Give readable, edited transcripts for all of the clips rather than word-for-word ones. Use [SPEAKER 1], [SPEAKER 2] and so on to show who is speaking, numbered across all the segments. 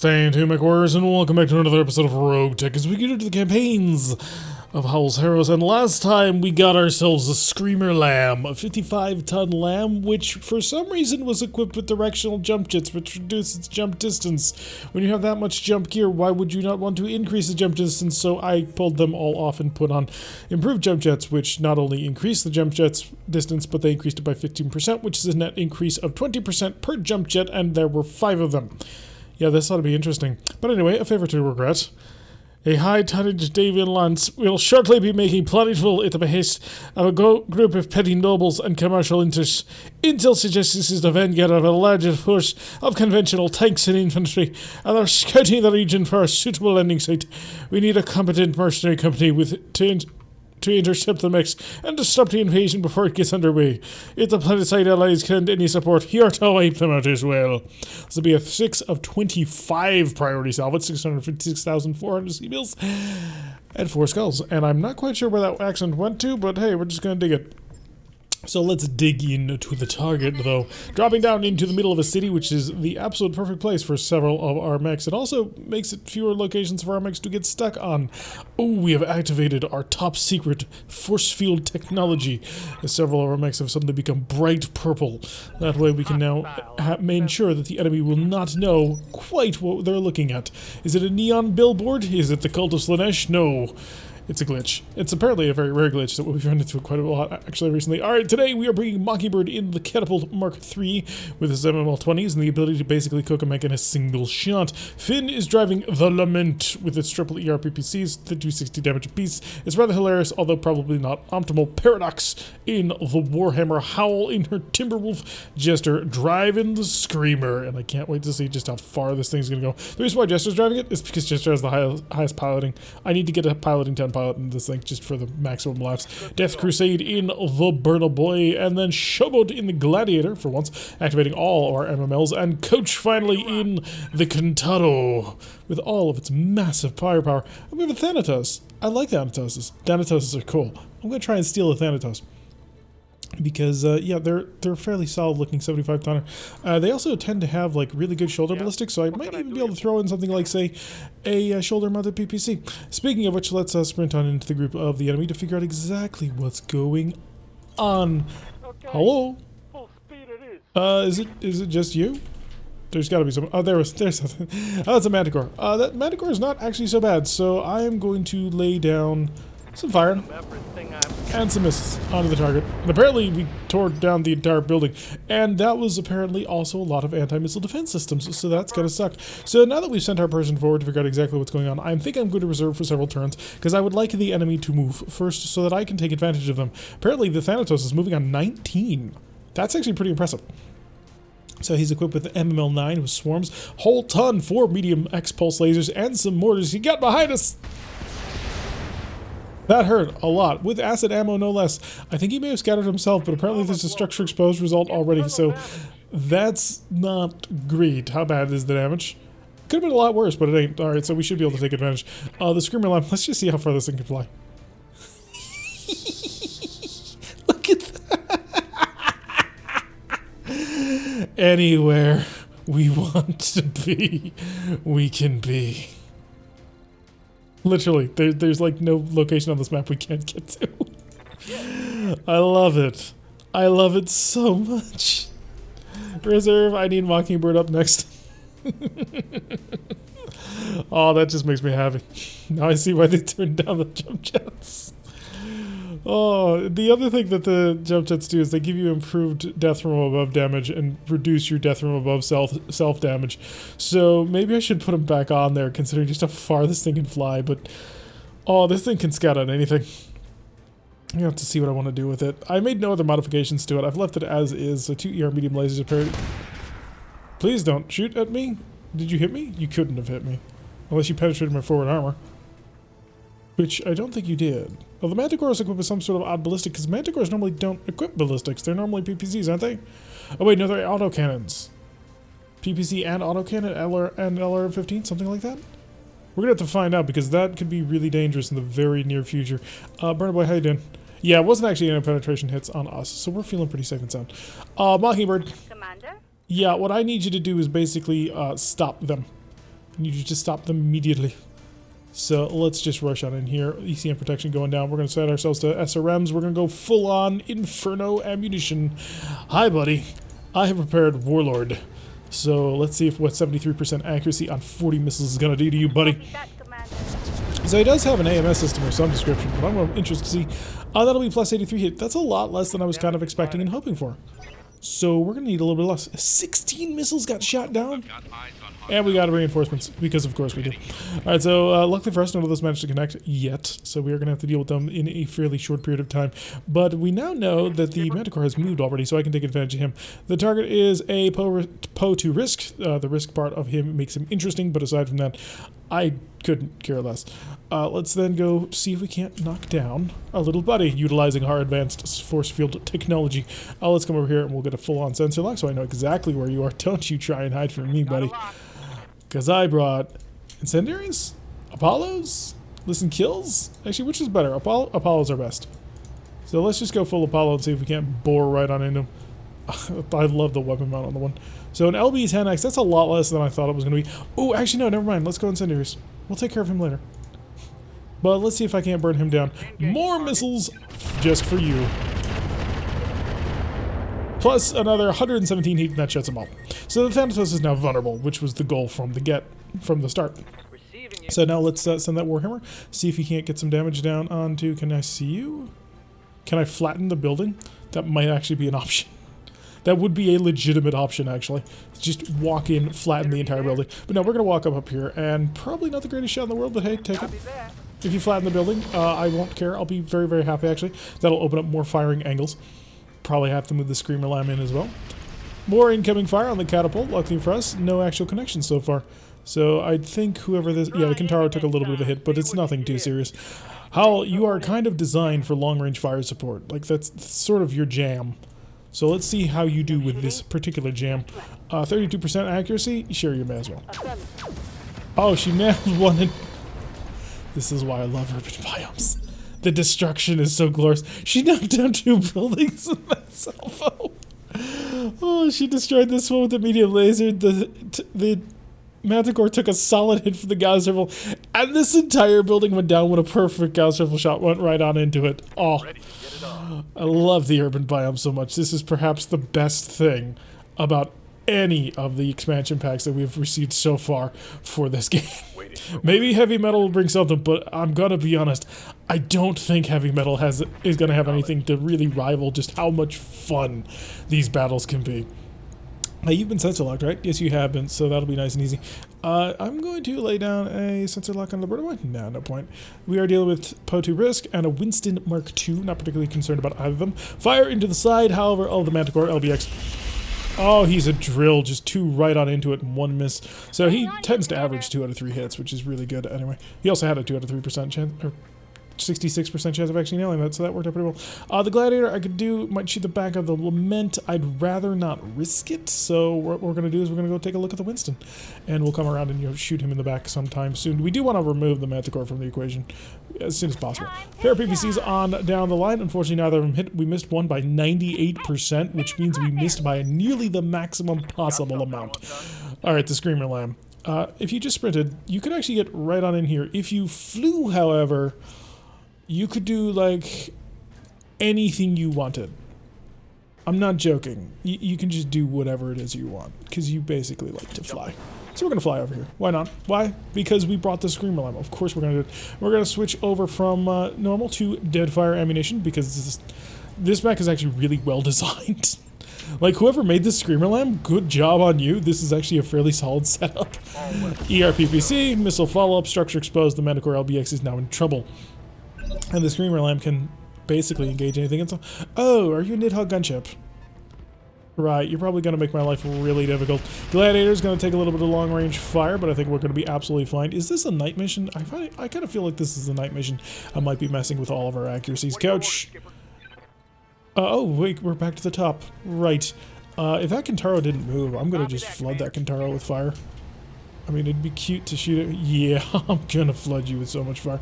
[SPEAKER 1] Stay tuned, McWarriors, and welcome back to another episode of RogueTech as we get into the campaigns of Howl's Harrows. And last time we got ourselves a Screamer Lamb, a 55-ton lamb, which for some reason was equipped with directional jump jets, which reduces its jump distance. When you have that much jump gear, why would you not want to increase the jump distance? So I pulled them all off and put on improved jump jets, which not only increase the jump jet's distance, but they increased it by 15%, which is a net increase of 20% per jump jet, and there were 5 of them. Yeah, this ought to be interesting. But anyway, a favor to regret. A high-tonnage Davian lance will shortly be making planetful at the behest of a group of petty nobles and commercial interests. Intel suggests this is the vanguard of a larger force of conventional tanks and infantry, and they're scouting the region for a suitable landing site. We need a competent mercenary company to intercept the mix and to stop the invasion before it gets underway. If the planetside allies can lend any support, here to wipe them out as well. This will be a 6 of 25 priority salvage, 656,400 C-bills, and 4 skulls. And I'm not quite sure where that accent went to, but hey, we're just gonna dig it. So let's dig into the target, though. Dropping down into the middle of a city, which is the absolute perfect place for several of our mechs. It also makes it fewer locations for our mechs to get stuck on. Oh, we have activated our top secret force field technology. As several of our mechs have suddenly become bright purple. That way we can now make sure that the enemy will not know quite what they're looking at. Is it a neon billboard? Is it the Cult of Slanesh? No. It's a glitch. It's apparently a very rare glitch that we've run into quite a lot actually recently. Alright, today we are bringing Mockingbird in the Catapult Mark III with his MML-20s and the ability to basically cook a mech in a single shot. Finn is driving the Lament with its triple ERPPCs, the 260 damage apiece. It's rather hilarious, although probably not optimal. Paradox in the Warhammer, Howl in her Timberwolf, Jester driving the Screamer, and I can't wait to see just how far this thing's gonna go. The reason why Jester's driving it is because Jester has the highest piloting. I need to get a piloting 10 pilot in this thing just for the maximum laughs. Death Crusade in the Burner Boy, and then Showboat in the Gladiator for once, activating all our MMLs, and Coach finally in the Contado with all of its massive firepower. And we have a Thanatos. I like Thanatoses. Thanatoses are cool. I'm gonna try and steal a Thanatos. Because, yeah, they're fairly solid looking 75 tonner. They also tend to have, like, really good shoulder ballistics, so I might even be able to throw in something like, say, a shoulder mounted PPC. Speaking of which, let's sprint on into the group of the enemy to figure out exactly what's going on. Okay. Hello? Full speed it is it just you? There's gotta be some. Oh, there's something. Oh, it's a Manticore. That Manticore is not actually so bad, so I am going to lay down some fire and some missiles onto the target. And apparently we tore down the entire building. And that was apparently also a lot of anti-missile defense systems, so that's gonna suck. So now that we've sent our person forward to figure out exactly what's going on, I think I'm going to reserve for several turns, because I would like the enemy to move first so that I can take advantage of them. Apparently the Thanatos is moving on 19. That's actually pretty impressive. So he's equipped with the MML-9 with swarms, whole ton, 4 medium X-pulse lasers, and some mortars. He got behind us! That hurt a lot, with acid ammo no less. I think he may have scattered himself, but apparently there's a structure exposed result already, so that's not great. How bad is the damage? Could have been a lot worse, but it ain't. Alright, so we should be able to take advantage. The Screamer Lamp, let's just see how far this thing can fly. Look at that! Anywhere we want to be, we can be. Literally, there's like no location on this map we can't get to. I love it. I love it so much. Reserve, I need Mockingbird up next. Oh, that just makes me happy. Now I see why they turned down the jump jets. Oh, the other thing that the jump jets do is they give you improved death from above damage and reduce your death from above self damage. So maybe I should put them back on there, considering just how far this thing can fly. But oh, this thing can scout on anything. I have to see what I want to do with it. I made no other modifications to it. I've left it as is. So 2 ER medium lasers apparently. Please don't shoot at me. Did you hit me? You couldn't have hit me, unless you penetrated my forward armor. Which I don't think you did. Well, the Manticore is equipped with some sort of odd ballistic, because Manticores normally don't equip ballistics. They're normally PPCs, aren't they? Oh wait, no, they're autocannons. PPC and autocannon, and LR-15, something like that? We're gonna have to find out, because that could be really dangerous in the very near future. Burner Boy, how you doing? Yeah, it wasn't actually any penetration hits on us, so we're feeling pretty safe and sound. Mockingbird.
[SPEAKER 2] Commander?
[SPEAKER 1] Yeah, what I need you to do is basically stop them. I need you to stop them immediately. So let's just rush on in here. ECM protection going down. We're going to set ourselves to SRMs. We're going to go full-on Inferno ammunition. Hi, buddy. I have prepared Warlord. So let's see if what 73% accuracy on 40 missiles is going to do to you, buddy. So he does have an AMS system or some description, but I'm interested to see. That'll be plus 83 hit. That's a lot less than I was kind of expecting and hoping for. So we're going to need a little bit less. 16 missiles got shot down. And we got reinforcements, because of course we do. Alright, so luckily for us, none of those managed to connect yet. So we are going to have to deal with them in a fairly short period of time. But we now know that the Manticore has moved already, so I can take advantage of him. The target is a Poe to risk. The risk part of him makes him interesting, but aside from that, I couldn't care less. Let's then go see if we can't knock down our little buddy utilizing our advanced force field technology. Let's come over here and we'll get a full-on sensor lock so I know exactly where you are. Don't you try and hide from me, buddy. Because I brought incendiaries? Apollos? Listen, kills? Actually, which is better? Apollos are best. So let's just go full Apollo and see if we can't bore right on into him. I love the weapon mount on the one. So an LB 10X, that's a lot less than I thought it was going to be. Oh, actually, no, never mind. Let's go incendiaries. We'll take care of him later. But let's see if I can't burn him down. More missiles just for you. Plus another 117 heat, and that shuts him off. So the Thanatos is now vulnerable, which was the goal from the start. So now let's send that Warhammer, see if he can't get some damage down onto, can I see you? Can I flatten the building? That might actually be an option. That would be a legitimate option, actually. Just walk in, flatten the entire building. But no, we're going to walk up here, and probably not the greatest shot in the world, but hey, take it. If you flatten the building, I won't care. I'll be very, very happy, actually. That'll open up more firing angles. Probably have to move the Screamer Lamb in as well. More incoming fire on the catapult. Luckily for us, no actual connection so far. So I think whoever this... Yeah, the Kintaro took a little bit of a hit, but it's nothing too serious. Howl, you are kind of designed for long-range fire support. Like, that's sort of your jam. So let's see how you do with this particular jam. 32% accuracy? Sure, you may as well. Oh, she nailed one in... This is why I love urban biomes. The destruction is so glorious. She knocked down 2 buildings with that salvo. Oh, she destroyed this one with the medium laser. The Manticore took a solid hit from the Gauss rifle, and this entire building went down when a perfect Gauss rifle shot went right on into it. Oh, I love the urban biome so much. This is perhaps the best thing about any of the expansion packs that we've received so far for this game. Maybe heavy metal will bring something, but I'm gonna be honest, I don't think heavy metal is gonna have anything to really rival just how much fun these battles can be. Now, you've been sensor locked, right? Yes, you have been, so that'll be nice and easy. I'm going to lay down a sensor lock on the Roboid. No, no point. We are dealing with Poe2 Risk and a Winston Mark II. Not particularly concerned about either of them. Fire into the side, however, oh, the Manticore LBX. Oh, he's a drill, just 2 right on into it and 1 miss. So he tends to average 2 out of 3 hits, which is really good anyway. He also had a 2 out of 3% chance, or 66% chance of actually nailing that, so that worked out pretty well. The Gladiator I could do, might shoot the back of the Lament. I'd rather not risk it, so what we're going to do is we're going to go take a look at the Winston. And we'll come around and shoot him in the back sometime soon. We do want to remove the Manticore from the equation as soon as possible. Pair of PPCs on down the line. Unfortunately, neither of them hit. We missed one by 98%, which means we missed by nearly the maximum possible amount. Alright, the Screamer Lamb. If you just sprinted, you could actually get right on in here. If you flew, however... You could do, like, anything you wanted. I'm not joking. You can just do whatever it is you want, because you basically like to fly. So we're going to fly over here. Why not? Why? Because we brought the Screamer Lamb. Of course we're going to do it. We're going to switch over from normal to Deadfire ammunition, because this mech is actually really well designed. Like, whoever made this Screamer Lamb, good job on you. This is actually a fairly solid setup. ERPPC, missile follow-up, structure exposed. The Manticore LBX is now in trouble. And the Screamer Lamb can basically engage anything. And so, oh, are you a Nidhogg gunship? Right, you're probably going to make my life really difficult. Gladiator's going to take a little bit of long-range fire, but I think we're going to be absolutely fine. Is this a night mission? I kind of feel like this is a night mission. I might be messing with all of our accuracies. Couch! Oh, wait, we're back to the top. Right. If that Kintaro didn't move, I'm going to just flood that Kintaro with fire. I mean, it'd be cute to shoot it. Yeah, I'm going to flood you with so much fire.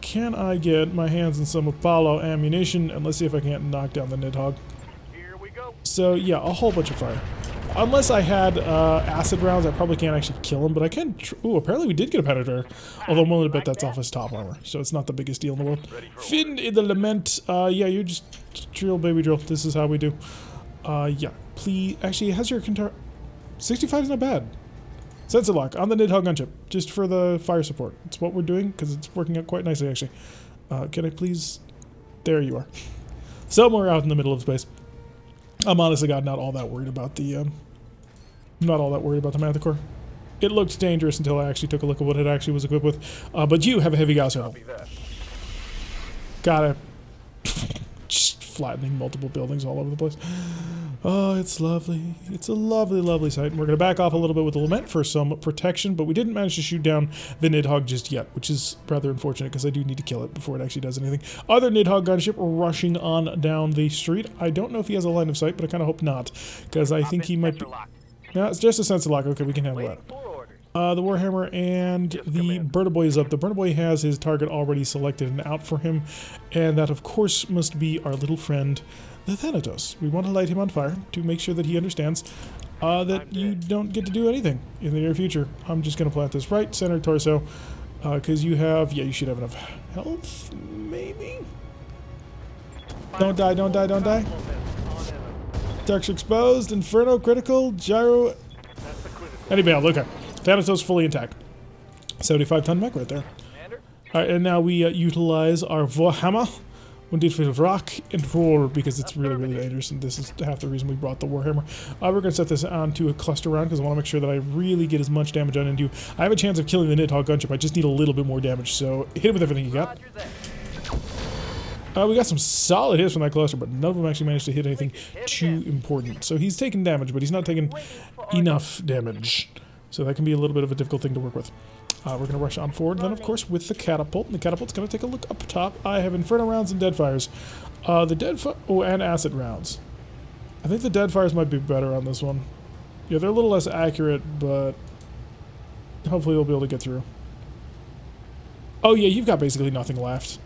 [SPEAKER 1] Can I get my hands on some Apollo ammunition? And let's see if I can't knock down the Nidhogg.
[SPEAKER 2] Here we go.
[SPEAKER 1] So, yeah, a whole bunch of fire. Unless I had acid rounds, I probably can't actually kill him, but I can... Ooh, apparently we did get a penetrator. Although I'm willing to bet that's off his top armor, so it's not the biggest deal in the world. Finn in the lament. Yeah, you just drill, baby, drill. This is how we do. Yeah, please... Actually, how's your... 65 is not bad. Sensor lock on the Nidhogg gunship, just for the fire support. It's what we're doing, because it's working out quite nicely, actually. Can I please... There you are. Somewhere out in the middle of space. I'm honestly not all that worried about the, Manticore. It looked dangerous until I actually took a look at what it actually was equipped with. But you have a heavy Gauss helmet. Got it. Just flattening multiple buildings all over the place. Oh, it's lovely. It's a lovely, lovely sight. And we're going to back off a little bit with the Lament for some protection, but we didn't manage to shoot down the Nidhogg just yet, which is rather unfortunate because I do need to kill it before it actually does anything. Other Nidhogg gunship rushing on down the street. I don't know if he has a line of sight, but I kind of hope not, because I think he might be... No, it's just a sensor lock. Okay, we can handle that. The Warhammer and the Burner Boy is up. The Burner Boy has his target already selected and out for him, and that, of course, must be our little friend, the Thanatos. We want to light him on fire to make sure that he understands that you don't get to do anything in the near future. I'm just going to plant this right center torso, because you have... Yeah, you should have enough health, maybe? Don't die, don't die, don't die. Darks exposed, Inferno, critical, gyro... Anybody else? Okay. Thanatos fully intact. 75-ton mech right there. Alright, and now we utilize our Warhammer. Wounded for rock and roll because it's really, really dangerous, and this is half the reason we brought the Warhammer. We're going to set this onto a cluster round because I want to make sure that I really get as much damage on into. I have a chance of killing the Nidhogg gunship. I just need a little bit more damage, so hit it with everything you got. We got some solid hits from that cluster, but none of them actually managed to hit anything too important. So he's taking damage, but he's not taking enough damage. So that can be a little bit of a difficult thing to work with. We're going to rush on forward, then of course with the catapult. And the catapult's going to take a look up top. I have Inferno rounds and Deadfires. And acid rounds. I think the Deadfires might be better on this one. Yeah, they're a little less accurate, but hopefully they'll be able to get through. Oh yeah, you've got basically nothing left.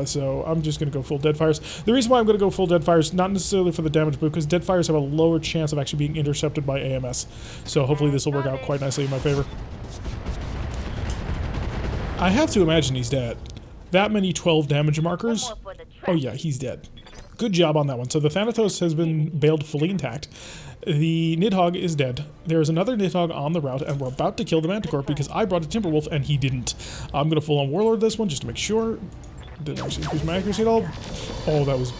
[SPEAKER 1] So I'm just going to go full Deadfires. The reason why I'm going to go full Deadfires, not necessarily for the damage, but because Deadfires have a lower chance of actually being intercepted by AMS. So hopefully this will work out quite nicely in my favor. I have to imagine he's dead. That many 12 damage markers. Oh yeah, he's dead. Good job on that one. So the Thanatos has been bailed fully intact. The Nidhogg is dead. There is another Nidhogg on the route, and we're about to kill the Manticore because I brought a Timberwolf and he didn't. I'm going to full on Warlord this one just to make sure. Didn't actually increase my accuracy at all. Oh, that was...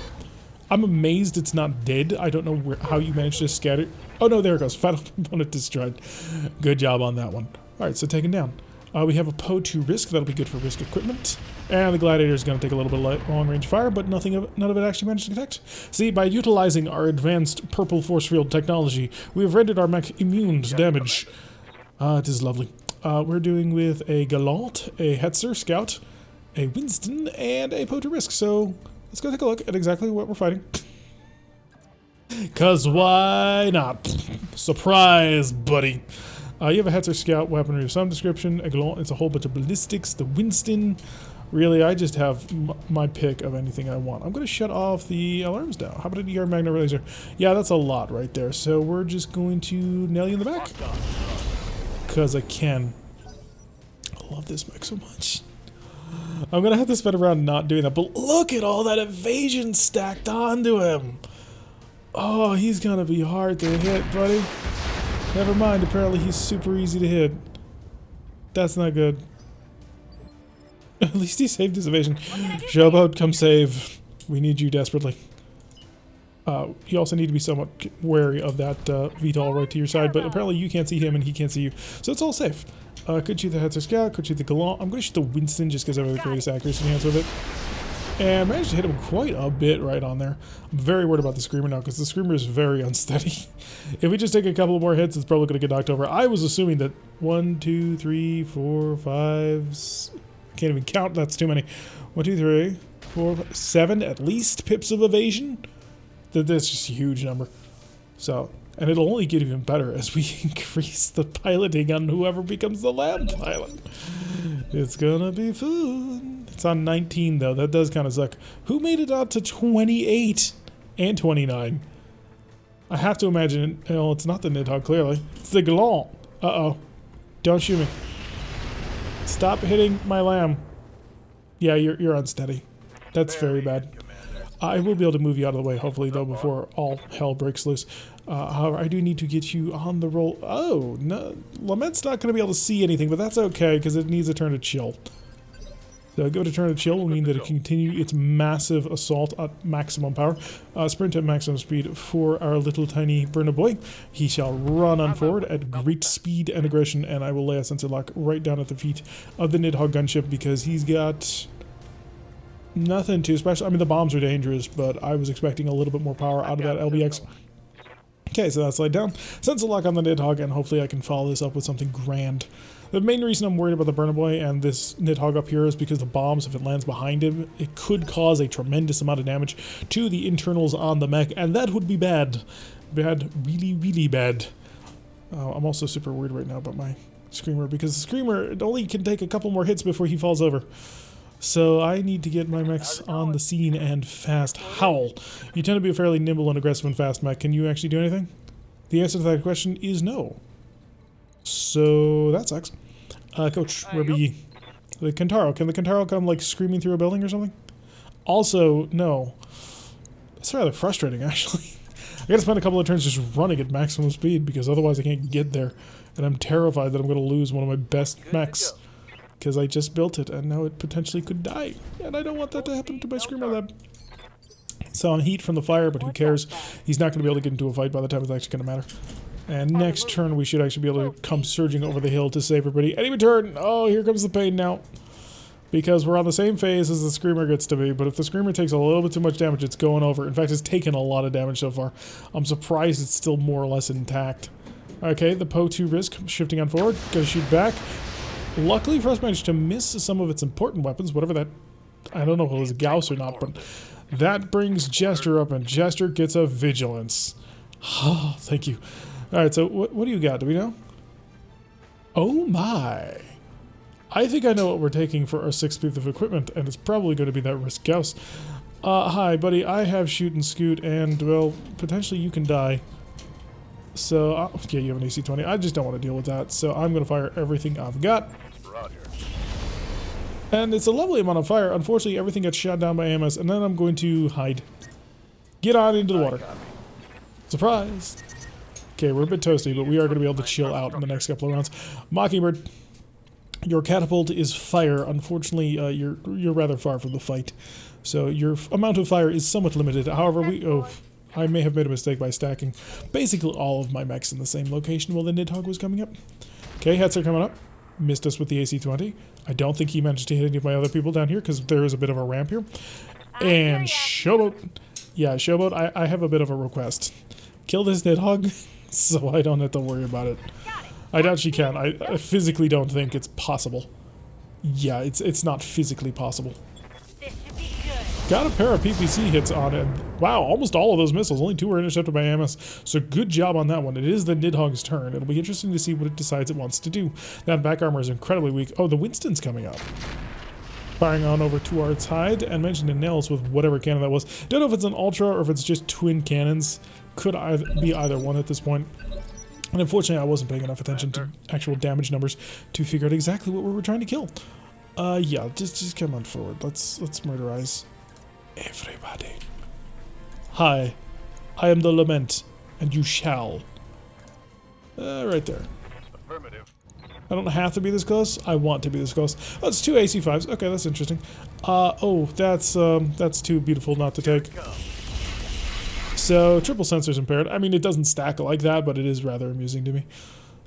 [SPEAKER 1] I'm amazed it's not dead. I don't know how you managed to scatter... Oh no, there it goes. Final component destroyed. Good job on that one. Alright, so taken down. We have a Poe to risk. That'll be good for risk equipment. And the Gladiator is going to take a little bit of long-range fire, but none of it actually managed to detect. See, by utilizing our advanced purple force field technology, we have rendered our mech immune to damage. It is lovely. We're doing with a Gallant, a Hetzer Scout, a Winston, and a Poe to risk. So let's go take a look at exactly what we're fighting. Cause why not? Surprise, buddy. You have a Hetzer Scout weaponry of some description, a Gallant, it's a whole bunch of ballistics, the Winston. Really, I just have my pick of anything I want. I'm going to shut off the alarms now. How about an ER Magna Laser? Yeah, that's a lot right there. So we're just going to nail you in the back. Because I can. I love this mech so much. I'm going to have to spend around not doing that. But look at all that evasion stacked onto him. Oh, he's going to be hard to hit, buddy. Never mind, apparently he's super easy to hit. That's not good. At least he saved his evasion. Showboat, come save. We need you desperately. You also need to be somewhat wary of that VTOL right to your side, but apparently you can't see him and he can't see you. So it's all safe. Could shoot the Hetzer Scout, could shoot the Gallant. I'm going to shoot the Winston just because I have the greatest accuracy chance with it. And I managed to hit him quite a bit right on there. I'm very worried about the Screamer now because the Screamer is very unsteady. If we just take a couple more hits, it's probably going to get knocked over. I was assuming that 1, 2, 3, 4, 5... Can't even count, that's too many. 1, 2, 3, 4, 5, 7 at least pips of evasion. That's just a huge number. So, and it'll only get even better as we increase the piloting on whoever becomes the lab pilot. It's gonna be fun. It's on 19 though, that does kind of suck. Who made it out to 28 and 29? I have to imagine, well, it's not the Nidhogg, clearly. It's the Galon. Uh-oh. Don't shoot me. Stop hitting my lamb. Yeah, you're unsteady. That's very bad. I will be able to move you out of the way, hopefully, though, before all hell breaks loose. However, I do need to get you on the roll. Oh, no. Lament's not going to be able to see anything, but that's okay, because it needs a turn to chill. So go to turn to chill will mean that it can continue its massive assault at maximum power. Sprint at maximum speed for our little tiny burner boy. He shall run on forward at great speed and aggression, and I will lay a sensor lock right down at the feet of the Nidhogg gunship because he's got nothing too special. I mean, the bombs are dangerous, but I was expecting a little bit more power out of that LBX. Okay, so that's laid down. Sensor lock on the Nidhogg, and hopefully I can follow this up with something grand. The main reason I'm worried about the Burner Boy and this Nidhogg up here is because the bombs, if it lands behind him, it could cause a tremendous amount of damage to the internals on the mech, and that would be bad. Bad, really, really bad. I'm also super worried right now about my Screamer, because the Screamer only can take a couple more hits before he falls over. So I need to get my mechs on the scene and fast. Howl. You tend to be a fairly nimble and aggressive and fast mech. Can you actually do anything? The answer to that question is no. So that sucks. Coach, where be the Kentaro? Can the Kentaro come like screaming through a building or something? Also, no. That's rather frustrating, actually. I gotta spend a couple of turns just running at maximum speed because otherwise I can't get there. And I'm terrified that I'm gonna lose one of my best mechs. Because I just built it and now it potentially could die. And I don't want that to happen to my Screamer Lab. So I'm heat from the fire, but who cares? He's not gonna be able to get into a fight by the time it's actually gonna matter. And next turn, we should actually be able to come surging over the hill to save everybody. Enemy turn! Oh, here comes the pain now. Because we're on the same phase as the Screamer gets to be, but if the Screamer takes a little bit too much damage, it's going over. In fact, it's taken a lot of damage so far. I'm surprised it's still more or less intact. Okay, the Po-2 risk, shifting on forward. Gonna shoot back. Luckily for us, managed to miss some of its important weapons, whatever that... I don't know if it was Gauss or not, but that brings Jester up, and Jester gets a Vigilance. Oh, thank you. Alright, so what do you got? Do we know? Oh my. I think I know what we're taking for our 6th piece of equipment, and it's probably going to be that Risk Gauss. Hi, buddy. I have Shoot and Scoot, and, well, potentially you can die. So, yeah, you have an AC-20. I just don't want to deal with that, so I'm going to fire everything I've got. Roger. And it's a lovely amount of fire. Unfortunately, everything gets shot down by AMS, and then I'm going to hide. Get on into the water. Surprise! Okay, we're a bit toasty, but we are going to be able to chill out in the next couple of rounds. Mockingbird, your catapult is fire. Unfortunately, you're rather far from the fight, so your amount of fire is somewhat limited. However, I may have made a mistake by stacking basically all of my mechs in the same location while the Nidhogg was coming up. Okay, Hetzer coming up. Missed us with the AC-20. I don't think he managed to hit any of my other people down here because there is a bit of a ramp here. And Showboat. Yeah, Showboat, I have a bit of a request. Kill this Nidhogg so I don't have to worry about it. I doubt she can. I physically don't think it's possible. Yeah, it's not physically possible. Got a pair of PPC hits on it. Wow, almost all of those missiles. Only 2 were intercepted by AMS. So good job on that one. It is the Nidhogg's turn. It'll be interesting to see what it decides it wants to do. That back armor is incredibly weak. Oh, the Winston's coming up. Firing on over to our side and mentioned in nails with whatever cannon that was. Don't know if it's an Ultra or if it's just twin cannons. Could be either one at this point. And unfortunately, I wasn't paying enough attention to actual damage numbers to figure out exactly what we were trying to kill. Yeah, just come on forward. Let's murderize everybody. Hi, I am the Lament, and you shall. Right there. Affirmative. I don't have to be this close. I want to be this close. Oh, it's 2 AC-5s. Okay, that's interesting. Oh, that's too beautiful not to take. So, triple sensor's impaired. I mean, it doesn't stack like that, but it is rather amusing to me.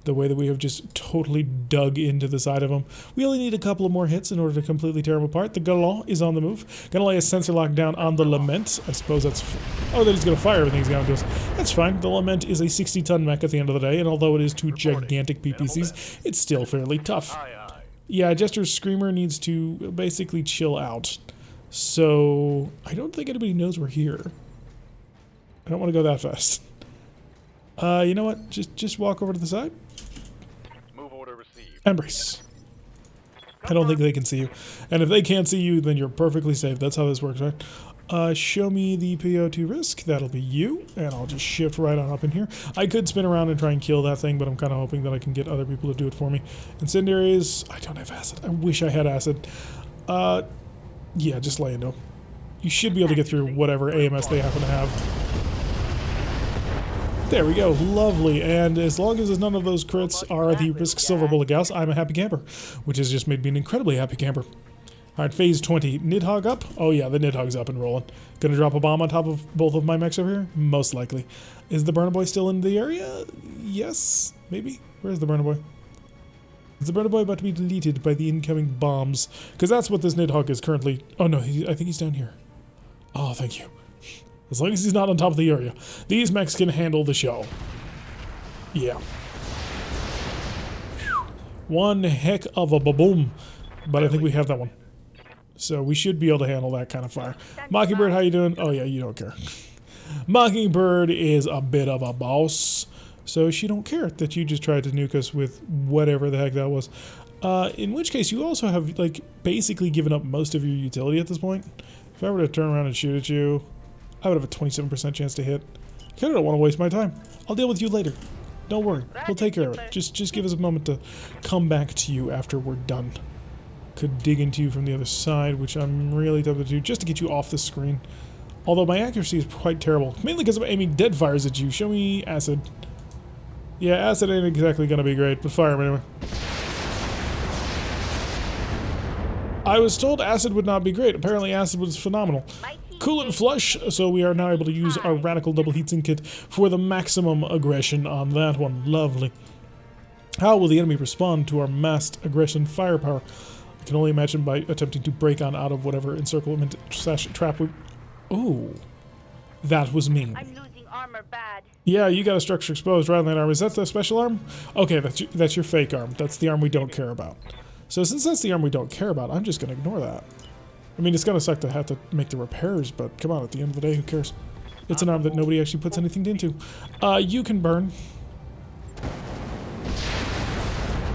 [SPEAKER 1] The way that we have just totally dug into the side of him. We only need a couple of more hits in order to completely tear him apart. The Galon is on the move. Gonna lay a sensor lock down on the Lament. I suppose that's... Oh, then he's gonna fire everything he's got to us. That's fine. The Lament is a 60-ton mech at the end of the day, and although it is 2 gigantic PPCs, it's still fairly tough. Yeah, Jester's Screamer needs to basically chill out. So, I don't think anybody knows we're here. I don't want to go that fast. You know what? Just walk over to the side. Move order received. Embrace. I don't think they can see you. And if they can't see you, then you're perfectly safe. That's how this works, right? Show me the PO2 risk. That'll be you. And I'll just shift right on up in here. I could spin around and try and kill that thing, but I'm kind of hoping that I can get other people to do it for me. Incendiaries. I don't have acid. I wish I had acid. Yeah, just Lando. You should be able to get through whatever AMS they happen to have. There we go. Lovely. And as long as none of those crits are the risk silver bullet gals, I'm a happy camper, which has just made me an incredibly happy camper. Alright, phase 20. Nidhogg up? Oh yeah, the Nidhogg's up and rolling. Gonna drop a bomb on top of both of my mechs over here? Most likely. Is the burner boy still in the area? Yes? Maybe? Where's the burner boy? Is the burner boy about to be deleted by the incoming bombs? Because that's what this Nidhogg is currently... Oh no, I think he's down here. Oh, thank you. As long as he's not on top of the area. These mechs can handle the show. Yeah. One heck of a ba-boom. But I think we have that one. So we should be able to handle that kind of fire. Mockingbird, how you doing? Oh yeah, you don't care. Mockingbird is a bit of a boss. So she don't care that you just tried to nuke us with whatever the heck that was. In which case you also have like basically given up most of your utility at this point. If I were to turn around and shoot at you, I would have a 27% chance to hit. I kind of don't want to waste my time. I'll deal with you later. Don't worry, we'll take care of it. Just give us a moment to come back to you after we're done. Could dig into you from the other side, which I'm really tempted to do just to get you off the screen. Although my accuracy is quite terrible, mainly because I'm aiming dead fires at you. Show me acid. Yeah, acid ain't exactly gonna be great, but fire him anyway. I was told acid would not be great. Apparently acid was phenomenal. Cool and flush, so we are now able to use our radical double heatsink kit for the maximum aggression on that one. Lovely. How will the enemy respond to our massed aggression firepower? I can only imagine by attempting to break on out of whatever encirclement / trap we... Oh, that was mean.
[SPEAKER 2] I'm losing armor bad.
[SPEAKER 1] Yeah, you got a structure exposed rather than arm. Is that the special arm? Okay, that's your fake arm. That's the arm we don't care about. So since that's the arm we don't care about, I'm just going to ignore that. I mean, it's going to suck to have to make the repairs, but come on, at the end of the day, who cares? It's an arm that nobody actually puts anything into. You can burn.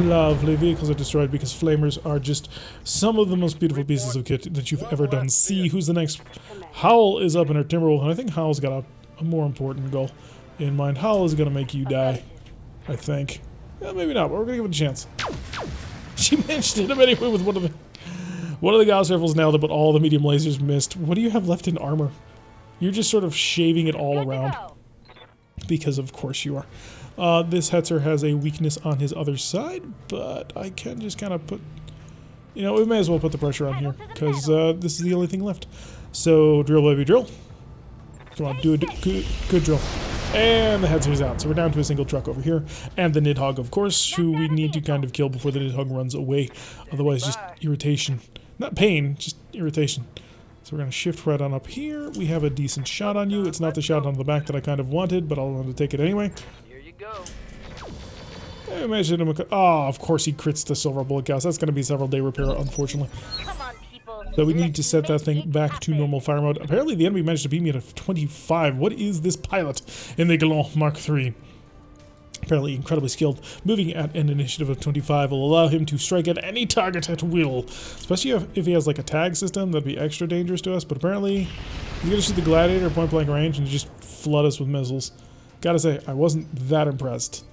[SPEAKER 1] Lovely. Vehicles are destroyed because flamers are just some of the most beautiful pieces of kit that you've ever done. See who's the next. Howl is up in her Timberwolf, and I think Howl's got a more important goal in mind. Howl is going to make you die, I think. Yeah, maybe not, but we're going to give it a chance. She managed to hit him anyway with one of the Gauss rifles nailed it, but all the medium lasers missed. What do you have left in armor? You're just sort of shaving it all around. Because of course you are. This Hetzer has a weakness on his other side, but I can just kind of put... You know, we may as well put the pressure on here, because this is the only thing left. So, drill baby drill. Come on, do a good drill. And the Hetzer's out, so we're down to a single truck over here. And the Nidhogg, of course, who we need to kind of kill before the Nidhogg runs away. Otherwise, just irritation. Not pain, just irritation. So we're going to shift right on up here. We have a decent shot on you. It's not the shot on the back that I kind of wanted, but I'll want to take it anyway.
[SPEAKER 2] Go.
[SPEAKER 1] Imagine him. Oh, of course he crits the silver bullet gas. That's going to be several day repair, unfortunately.
[SPEAKER 2] Come on, people.
[SPEAKER 1] So we need to set that thing back to normal fire mode. Apparently the enemy managed to beat me at a 25. What is this pilot in the Galon Mark III? Apparently incredibly skilled. Moving at an initiative of 25 will allow him to strike at any target at will. Especially if he has like a tag system, that'd be extra dangerous to us. But apparently he's going to shoot the Gladiator at point blank range and just flood us with missiles. Gotta say, I wasn't that impressed.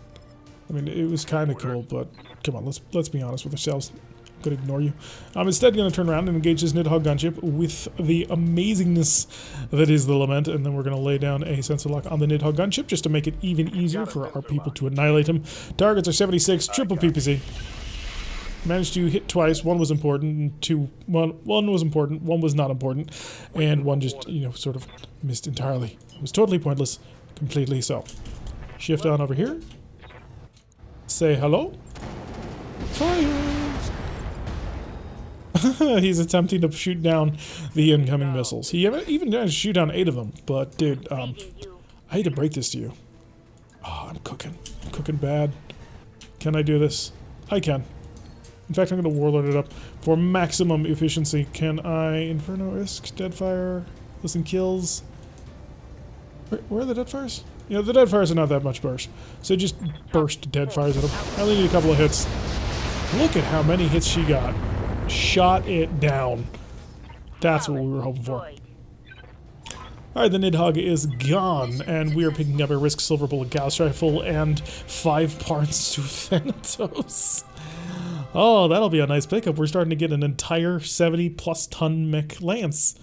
[SPEAKER 1] I mean, it was kind of cool, but come on, let's be honest with ourselves. I'm gonna ignore you. I'm instead gonna turn around and engage this Nidhogg gunship with the amazingness that is the Lament, and then we're gonna lay down a sensor lock on the Nidhogg gunship just to make it even easier for our people to annihilate him. Targets are 76, triple PPC. Managed to hit twice. One was important, one was important, one was not important, and one just, you know, sort of missed entirely. It was totally pointless. Completely so. Shift on over here. Say hello. Fire! He's attempting to shoot down the incoming missiles. He even managed to shoot down 8 of them. But, dude, I hate to break this to you. Oh, I'm cooking. I'm cooking bad. Can I do this? I can. In fact, I'm going to warlord it up for maximum efficiency. Can I Inferno risk? Deadfire? Listen, kills? Where are the Deadfires? You know, the Deadfires are not that much burst. So just burst Deadfires at him. I only need a couple of hits. Look at how many hits she got. Shot it down. That's what we were hoping for. Alright, the Nidhogg is gone, and we are picking up a Risk Silver Bullet Gauss Rifle and 5 parts to Thanatos. Oh, that'll be a nice pickup. We're starting to get an entire 70+ ton mech lance.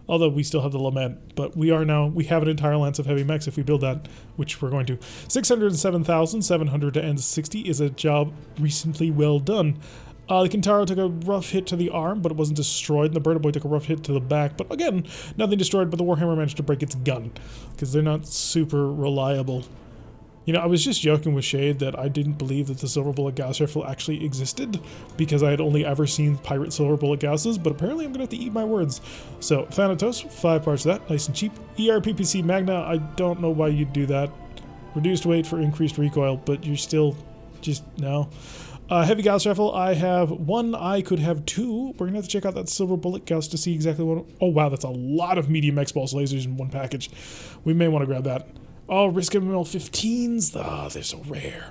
[SPEAKER 1] Although we still have the Lament, but we have an entire lance of heavy mechs if we build that, which we're going to. 607,760 is a job recently well done. The Kintaro took a rough hit to the arm, but it wasn't destroyed, and the Bird Boy took a rough hit to the back, but again, nothing destroyed, but the Warhammer managed to break its gun, because they're not super reliable. You know, I was just joking with Shade that I didn't believe that the Silver Bullet Gauss Rifle actually existed, because I had only ever seen Pirate Silver Bullet Gausses, but apparently I'm going to have to eat my words. So, Thanatos, 5 parts of that, nice and cheap. ERPPC Magna, I don't know why you'd do that. Reduced weight for increased recoil, but you're still just, no. Heavy Gauss Rifle, I have 1, I could have 2. We're going to have to check out that Silver Bullet Gauss to see exactly what... Oh wow, that's a lot of medium X-Pulse lasers in one package. We may want to grab that. Oh, Risk ML15s, they're so rare.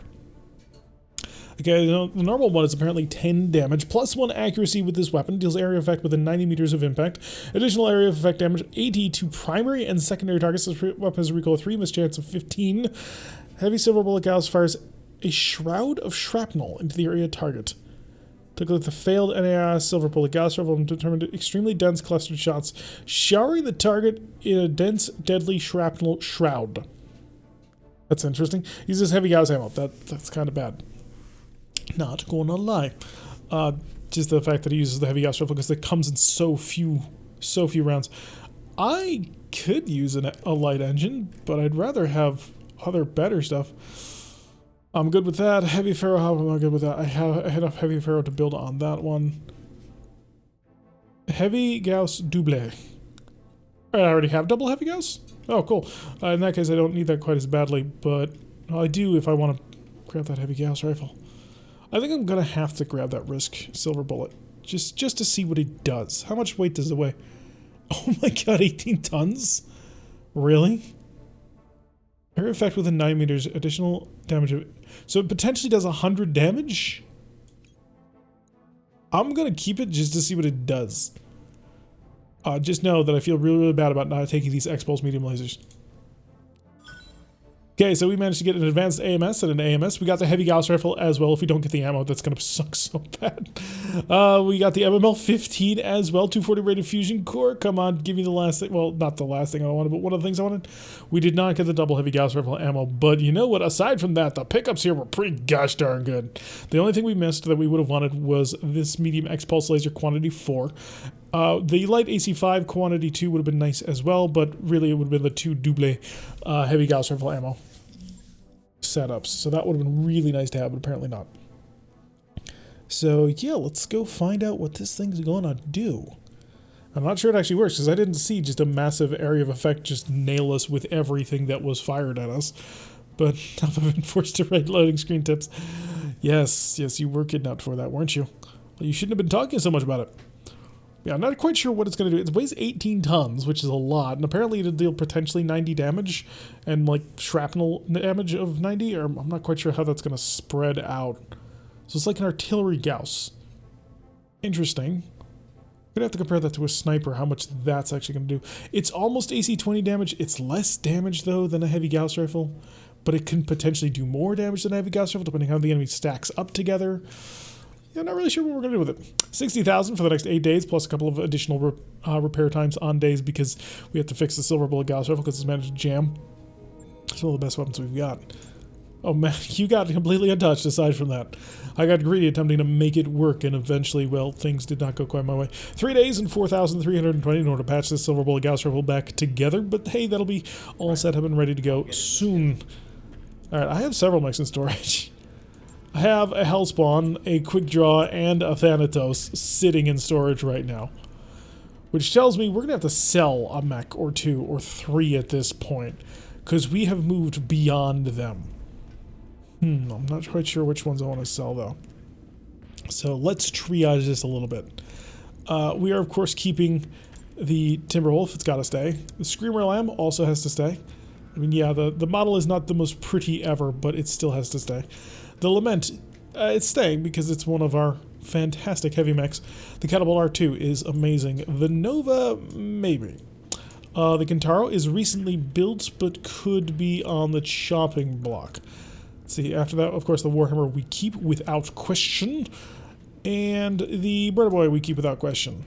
[SPEAKER 1] Okay, the normal one is apparently 10 damage, plus 1 accuracy with this weapon, deals area effect within 90 meters of impact. Additional area of effect damage 80 to primary and secondary targets. This weapon has a recoil 3, mischance of 15. Heavy Silver Bullet Gauss fires a shroud of shrapnel into the area target. Took a look at the failed NAIS Silver Bullet Gauss Rifle and determined extremely dense clustered shots, showering the target in a dense, deadly shrapnel shroud. That's interesting. Uses heavy Gauss ammo. That's kind of bad. Not gonna lie. Just the fact that he uses the heavy Gauss Rifle because it comes in so few rounds. I could use a light engine, but I'd rather have other better stuff. I'm good with that. Heavy Ferro, how am I good with that? I have enough Heavy Ferro to build on that one. Heavy Gauss Double. I already have double Heavy Gauss? Oh, cool. In that case, I don't need that quite as badly, but I do if I want to grab that Heavy Gauss Rifle. I think I'm going to have to grab that Risk Silver Bullet, just to see what it does. How much weight does it weigh? Oh my god, 18 tons? Really? Area effect within 9 meters, additional damage. So it potentially does 100 damage? I'm going to keep it just to see what it does. Just know that I feel really, really bad about not taking these X-Pulse medium lasers. Okay, so we managed to get an advanced AMS and an AMS. We got the Heavy Gauss Rifle as well. If we don't get the ammo, that's going to suck so bad. We got the MML-15 as well. 240 rated fusion core. Come on, give me the last thing. Well, not the last thing I wanted, but one of the things I wanted. We did not get the double Heavy Gauss Rifle ammo, but you know what? Aside from that, the pickups here were pretty gosh darn good. The only thing we missed that we would have wanted was this medium X-Pulse laser quantity 4. The light AC5 quantity 2 would have been nice as well, but really it would have been the 2 double Heavy Gauss Rifle ammo setups. So that would have been really nice to have, but apparently not. So yeah, let's go find out what this thing's gonna do. I'm not sure it actually works, because I didn't see just a massive area of effect just nail us with everything that was fired at us. But now I've been forced to write loading screen tips. Yes, you were kidnapped for that, weren't you? Well, you shouldn't have been talking so much about it. Yeah, I'm not quite sure what it's going to do. It weighs 18 tons, which is a lot, and apparently it'll deal potentially 90 damage and like shrapnel damage of 90, or I'm not quite sure how that's going to spread out. So it's like an artillery Gauss. Interesting. I'm going to have to compare that to a sniper, how much that's actually going to do. It's almost AC 20 damage. It's less damage, though, than a Heavy Gauss Rifle, but it can potentially do more damage than a Heavy Gauss Rifle, depending on how the enemy stacks up together. Yeah, not really sure what we're going to do with it. 60,000 for the next 8 days, plus a couple of additional repair times on days because we have to fix the Silver Bullet Gauss Rifle because it's managed to jam. It's one of the best weapons we've got. Oh man, you got completely untouched aside from that. I got greedy attempting to make it work, and eventually, well, things did not go quite my way. 3 days and 4,320 in order to patch this Silver Bullet Gauss Rifle back together, but hey, that'll be all set up and ready to go soon. Alright, I have several mechs in storage. I have a Hellspawn, a Quick Draw, and a Thanatos sitting in storage right now. Which tells me we're going to have to sell a mech or 2 or 3 at this point, because we have moved beyond them. I'm not quite sure which ones I want to sell, though. So let's triage this a little bit. We are, of course, keeping the Timberwolf. It's got to stay. The Screamer Lamb also has to stay. I mean, yeah, the model is not the most pretty ever, but it still has to stay. The Lament, it's staying because it's one of our fantastic heavy mechs. The Catapult R2 is amazing. The Nova, maybe. The Kintaro is recently built, but could be on the chopping block. Let's see, after that, of course, the Warhammer we keep without question. And the Bird Boy we keep without question.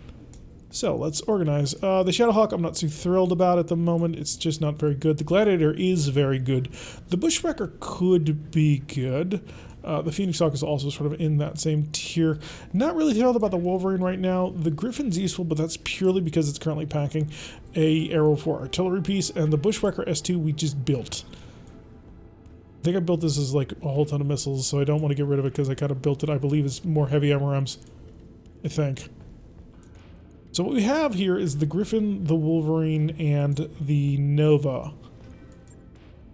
[SPEAKER 1] So, let's organize. The Shadowhawk I'm not too thrilled about at the moment. It's just not very good. The Gladiator is very good. The Bushwhacker could be good. The Phoenix Hawk is also sort of in that same tier. Not really thrilled about the Wolverine right now. The Griffin's useful, but that's purely because it's currently packing a arrow for artillery piece, and the Bushwhacker S2 we just built. I think I built this as like a whole ton of missiles, so I don't want to get rid of it because I kind of built it, I believe, as more heavy MRMs. I think. So what we have here is the Griffin, the Wolverine, and the Nova.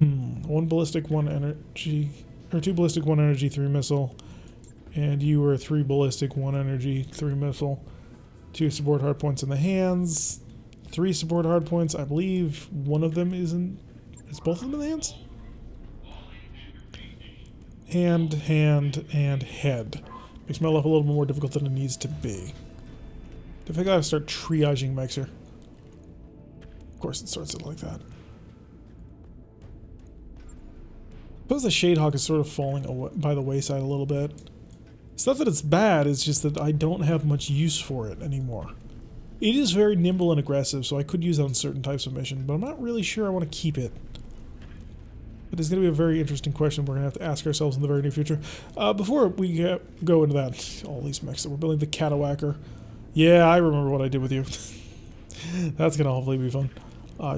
[SPEAKER 1] One ballistic, one energy... Or 2 ballistic, 1 energy, 3 missile. And you are 3 ballistic, 1 energy, 3 missile. 2 support hardpoints in the hands. 3 support hardpoints. I believe one of them is in... Is both of them in the hands? Hand, and head. Makes my life a little bit more difficult than it needs to be. I think I gotta start triaging mechs here. Of course it starts it like that. I suppose the Shadehawk is sort of falling by the wayside a little bit. It's not that it's bad, it's just that I don't have much use for it anymore. It is very nimble and aggressive, so I could use it on certain types of mission, but I'm not really sure I want to keep it. But it's going to be a very interesting question we're going to have to ask ourselves in the very near future. Before we go into that, all these mechs that we're building, the Catawacker. Yeah, I remember what I did with you. That's going to hopefully be fun.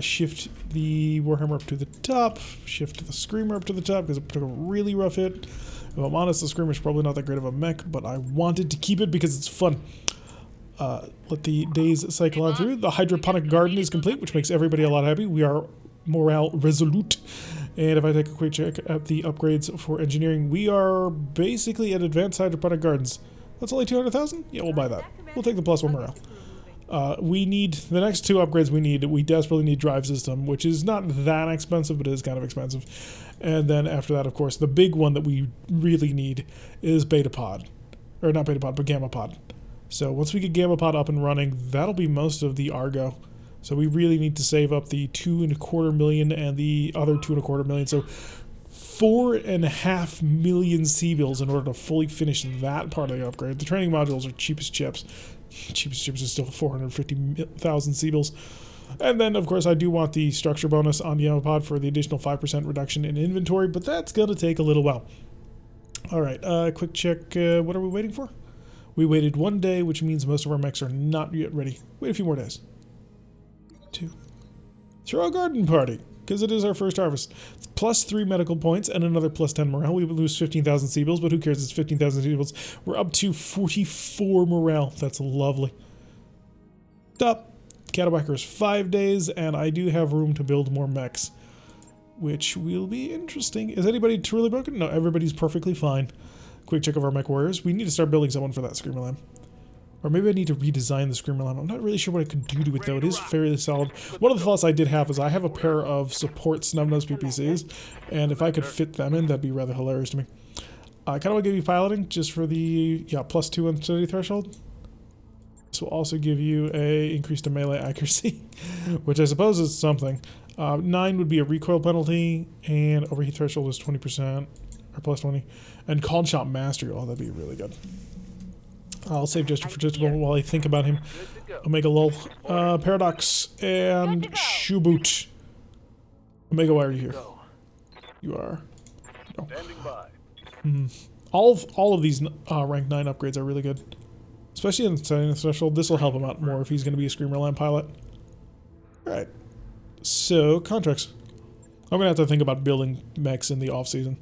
[SPEAKER 1] Shift the Warhammer up to the top. Shift the Screamer up to the top because it took a really rough hit. If I'm honest, the Screamer's probably not that great of a mech, but I wanted to keep it because it's fun. Let the days cycle on through. The hydroponic garden is complete, which makes everybody a lot happy. We are morale resolute. And if I take a quick check at the upgrades for engineering, we are basically at advanced hydroponic gardens. That's only 200,000? Yeah, we'll buy that. We'll take the +1 morale. We need, the next 2 upgrades we desperately need drive system, which is not that expensive, but it is kind of expensive. And then after that, of course, the big one that we really need is beta pod. Or not beta pod, but gamma pod. So once we get gamma pod up and running, that'll be most of the Argo. So we really need to save up the 2.25 million and the other 2.25 million. So 4.5 million C-bills in order to fully finish that part of the upgrade. The training modules are cheap as chips. Cheapest chips is still 450,000 C-bills. And then, of course, I do want the structure bonus on Gamma Pod for the additional 5% reduction in inventory, but that's going to take a little while. All right, quick check. What are we waiting for? We waited 1 day, which means most of our mechs are not yet ready. Wait a few more days. 2. Throw a garden party, because it is our first harvest. It's +3 medical points and another +10 morale. We would lose 15,000 C-bills, but who cares? It's 15,000 C-bills. We're up to 44 morale. That's lovely. Stop. Catawacker is 5 days, and I do have room to build more mechs, which will be interesting. Is anybody truly broken? No, everybody's perfectly fine. Quick check of our mech warriors. We need to start building someone for that Screamer Lamb. Or maybe I need to redesign the Screamer Lamb. I'm not really sure what I could do to it, though. It is fairly solid. One of the thoughts I did have is I have a pair of support snub-nose PPCs, and if I could fit them in, that'd be rather hilarious to me. I kind of want to give you piloting just for the, +2 intensity threshold. This will also give you a increase to melee accuracy, which I suppose is something. 9 would be a recoil penalty, and overheat threshold is 20%, or +20. And called shot mastery, oh, that'd be really good. I'll save Gesture for just a moment while I think about him. Omega Lull, Paradox, and Shoeboot. Omega, why are you here? You are. No. All of these rank 9 upgrades are really good. Especially in setting the threshold. This will help him out more if he's going to be a Screamer Lamb pilot. Alright. So, contracts. I'm going to have to think about building mechs in the off-season.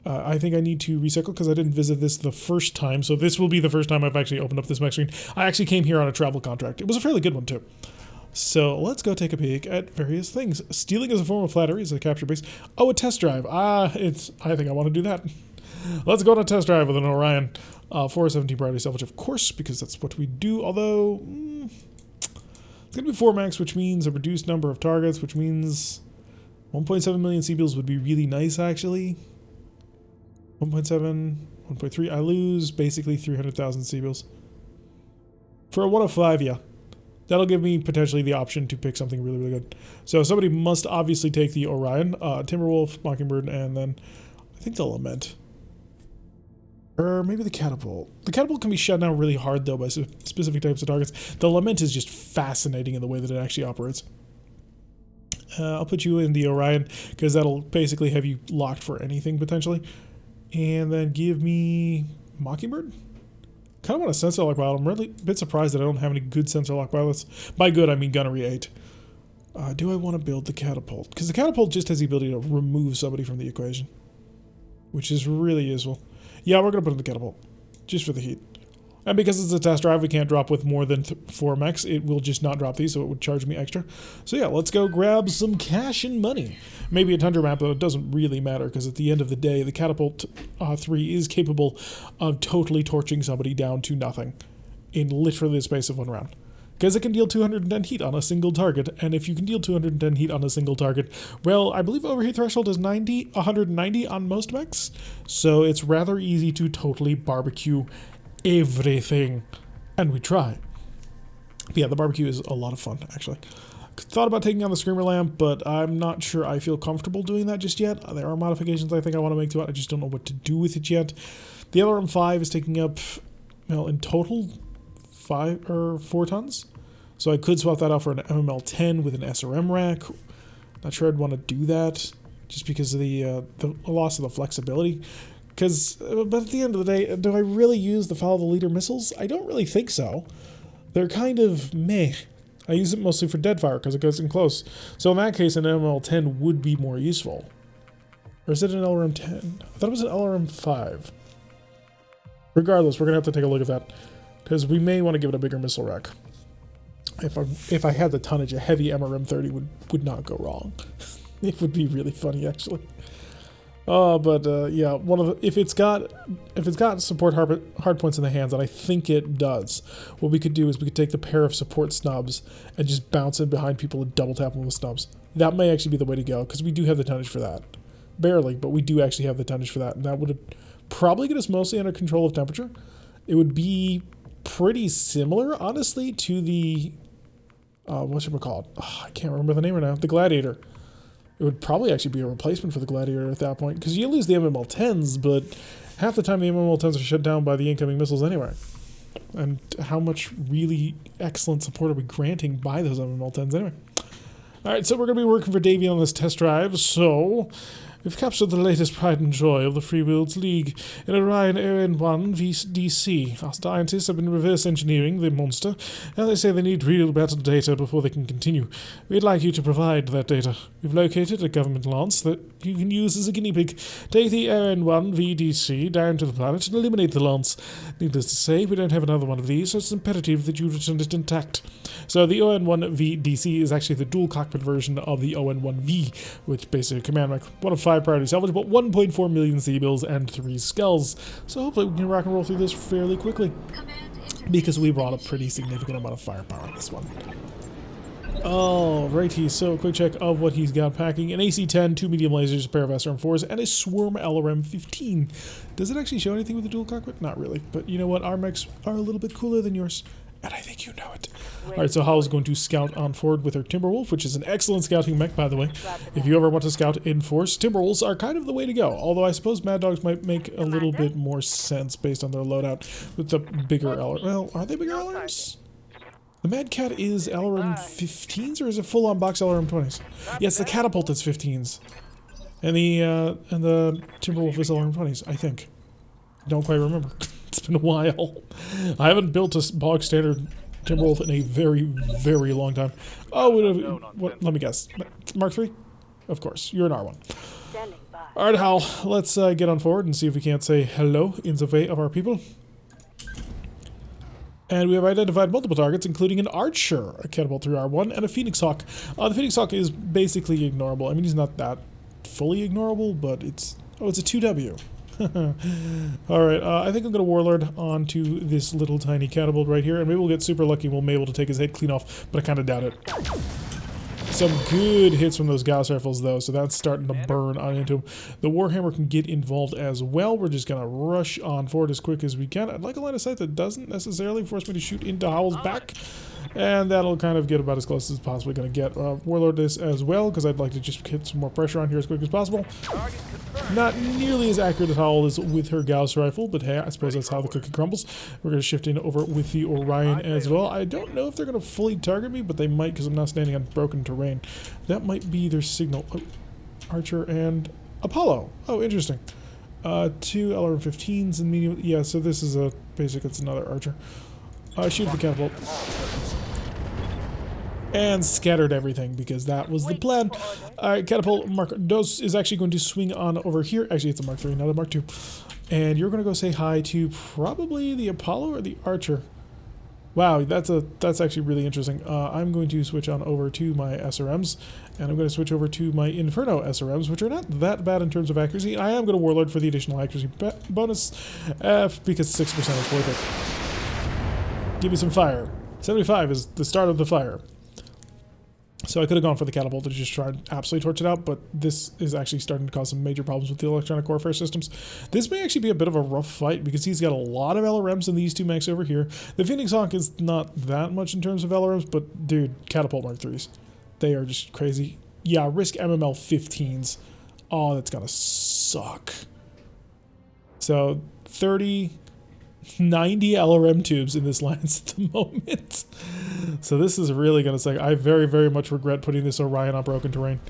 [SPEAKER 1] I think I need to recycle because I didn't visit this the first time, so this will be the first time I've actually opened up this mech screen. I actually came here on a travel contract. It was a fairly good one, too. So let's go take a peek at various things. Stealing is a form of flattery is a capture base. Oh, a test drive. I think I want to do that. Let's go on a test drive with an Orion. 417 priority salvage, of course, because that's what we do, although it's going to be 4 max, which means a reduced number of targets, which means 1.7 million C-bills would be really nice, actually. 1.7, 1.3. I lose basically 300,000 C-bills. For a 1 of 5, yeah. That'll give me potentially the option to pick something really, really good. So somebody must obviously take the Orion, Timberwolf, Mockingbird, and then I think the Lament. Or maybe the Catapult. The Catapult can be shut down really hard, though, by specific types of targets. The Lament is just fascinating in the way that it actually operates. I'll put you in the Orion, because that'll basically have you locked for anything, potentially. And then give me Mockingbird? Kind of want a sensor lock pilot. I'm really a bit surprised that I don't have any good sensor lock pilots. By good, I mean gunnery 8. Do I want to build the Catapult? Because the Catapult just has the ability to remove somebody from the equation, which is really useful. Yeah, we're going to put in the Catapult, just for the heat. And because it's a test drive, we can't drop with more than 4 mechs. It will just not drop these, so it would charge me extra. So yeah, let's go grab some cash and money. Maybe a Tundra map, though it doesn't really matter, because at the end of the day, the Catapult 3 is capable of totally torching somebody down to nothing in literally the space of 1 round. Because it can deal 210 heat on a single target, and if you can deal 210 heat on a single target, well, I believe overheat threshold is 190 on most mechs, so it's rather easy to totally barbecue everything, and we try. But yeah, the barbecue is a lot of fun, actually. Thought about taking on the Screamer Lamp, but I'm not sure I feel comfortable doing that just yet. There are modifications I think I want to make to it. I just don't know what to do with it yet. The LRM-5 is taking up, well, in total 4 tons. So I could swap that out for an MML-10 with an SRM rack. Not sure I'd want to do that, just because of the loss of the flexibility. But at the end of the day, do I really use the Follow the Leader missiles? I don't really think so. They're kind of meh. I use it mostly for deadfire because it goes in close. So in that case, an ML10 would be more useful. Or is it an LRM10? I thought it was an LRM5. Regardless, we're going to have to take a look at that, because we may want to give it a bigger missile rack. If I had the tonnage, a heavy MRM30 would not go wrong. It would be really funny, actually. Yeah, if it's got support hard points in the hands, and I think it does, what we could do is we could take the pair of support snubs and just bounce in behind people and double tap them with snubs. That may actually be the way to go, because we do have the tonnage for that. Barely, but we do actually have the tonnage for that, and that would probably get us mostly under control of temperature. It would be pretty similar, honestly, to the whatchamacallit? Oh, I can't remember the name right now. The Gladiator. It would probably actually be a replacement for the Gladiator at that point, because you lose the MML-10s, but half the time the MML-10s are shut down by the incoming missiles anyway. And how much really excellent support are we granting by those MML-10s anyway? Alright, so we're going to be working for Davey on this test drive, so we've captured the latest pride and joy of the Free Worlds League in Orion ON1 VDC. Our scientists have been reverse engineering the monster, and they say they need real battle data before they can continue. We'd like you to provide that data. We've located a government launch that you can use as a guinea pig. Take the ON1 VDC down to the planet and eliminate the launch. Needless to say, we don't have another one of these, so it's imperative that you return it intact. So the ON1 VDC is actually the dual cockpit version of the ON1V, which basically a command mech. 1 of 5 priority salvage, but 1.4 million C-bills and 3 skulls. So hopefully we can rock and roll through this fairly quickly, because we brought a pretty significant amount of firepower on this one. Alrighty, so a quick check of what he's got packing. An AC-10, 2 medium lasers, a pair of SRM-4s, and a Swarm LRM-15. Does it actually show anything with the dual cockpit? Not really, but you know what? Our mechs are a little bit cooler than yours, and I think you know it. Alright, so Howl's going to scout on forward with her Timberwolf, which is an excellent scouting mech, by the way. If you ever want to scout in force, Timberwolves are kind of the way to go. Although I suppose Mad Dogs might make a little bit more sense based on their loadout with the bigger LRM. Well, are they bigger LRMs? The Mad Cat is LRM 15s, or is it full-on box LRM 20s? Yes, the Catapult is 15s. And the Timberwolf is LRM 20s, I think. Don't quite remember. It's been a while. I haven't built a bog standard Timberwolf in a very, very long time. Oh, let me guess. Mark III? Of course, you're an R1. Alright, Howl, let's get on forward and see if we can't say hello in the way of our people. And we have identified multiple targets, including an Archer, a Catapult 3R1, and a Phoenix Hawk. The Phoenix Hawk is basically ignorable. I mean, he's not that fully ignorable, but it's... Oh, it's a 2W. Alright, I think I'm going to Warlord onto this little tiny Catapult right here, and maybe we'll get super lucky and we'll be able to take his head clean off, but I kind of doubt it. Some good hits from those Gauss rifles, though, so that's starting to burn on into him. The Warhammer can get involved as well. We're just going to rush on forward as quick as we can. I'd like a line of sight that doesn't necessarily force me to shoot into Howl's back. And that'll kind of get about as close as possibly going to get. Warlord this as well, because I'd like to just get some more pressure on here as quick as possible. Not nearly as accurate as Howl is with her Gauss rifle, but hey, I suppose that's how the cookie crumbles. We're going to shift in over with the Orion as well. I don't know if they're going to fully target me, but they might, because I'm not standing on broken terrain. That might be their signal. Oh, Archer and Apollo. Oh, interesting. 2 LRM-15s and medium. Yeah, so this is a basic. It's another Archer. Shoot the catapult. And scattered everything because that was the plan. Alright, catapult Mark Dos is actually going to swing on over here. Actually, it's a Mark 3, not a Mark 2. And you're going to go say hi to probably the Apollo or the Archer. Wow, that's actually really interesting. I'm going to switch on over to my SRMs, and I'm going to switch over to my Inferno SRMs, which are not that bad in terms of accuracy. I am going to Warlord for the additional accuracy bonus, because 6% is worth it. Give me some fire. 75 is the start of the fire. So I could have gone for the catapult to just try and absolutely torch it out, but this is actually starting to cause some major problems with the electronic warfare systems. This may actually be a bit of a rough fight because he's got a lot of LRMs in these two mechs over here. The Phoenix Hawk is not that much in terms of LRMs, but dude, catapult Mark 3s. They are just crazy. Yeah, risk MML 15s. Oh, that's gonna suck. So 90 LRM tubes in this lance at the moment. So this is really going to suck. I very, very much regret putting this Orion on broken terrain.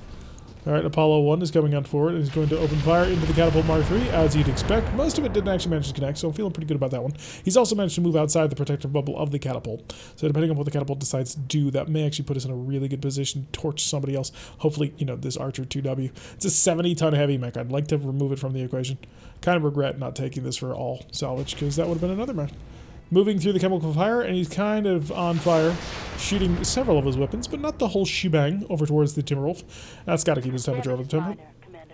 [SPEAKER 1] Alright, Apollo 1 is coming on forward and is going to open fire into the catapult Mark 3, as you'd expect. Most of it didn't actually manage to connect, so I'm feeling pretty good about that one. He's also managed to move outside the protective bubble of the catapult. So depending on what the catapult decides to do, that may actually put us in a really good position to torch somebody else. Hopefully, you know, this Archer 2W. It's a 70-ton heavy mech. I'd like to remove it from the equation. Kind of regret not taking this for all salvage, because that would have been another match. Moving through the chemical fire, and he's kind of on fire, shooting several of his weapons, but not the whole shebang over towards the Timberwolf. That's got to keep his temperature over the temple.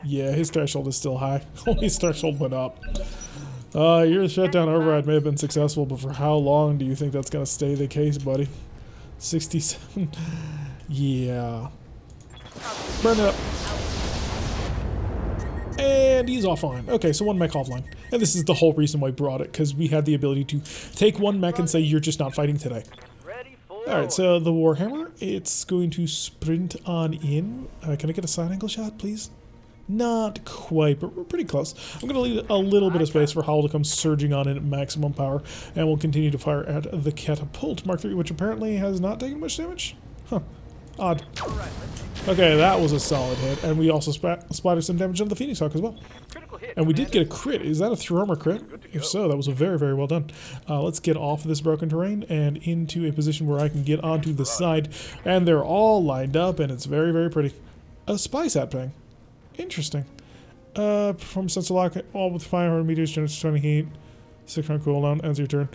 [SPEAKER 1] Yeah, his threshold is still high. His threshold went up. Your shutdown override may have been successful, but for how long do you think that's going to stay the case, buddy? 67. Yeah. Burn it up. And he's offline. Okay, so one mech offline. And this is the whole reason why I brought it, because we had the ability to take one mech and say, you're just not fighting today. Alright, so the Warhammer, it's going to sprint on in. Can I get a side angle shot, please? Not quite, but we're pretty close. I'm going to leave a little bit of space for Howl to come surging on in at maximum power, and we'll continue to fire at the catapult Mark 3, which apparently has not taken much damage. Huh. Odd. Okay, that was a solid hit, and we also splattered some damage on the Phoenix Hawk as well. And we did get a crit. Is that a through armor crit? If so, that was very, very well done. Let's get off of this broken terrain and into a position where I can get onto the side, and they're all lined up, and it's very, very pretty. A spy sat ping. Interesting. Perform sensor lock, all with 500 meters, generates 20 heat, 600 cooldown, ends your turn.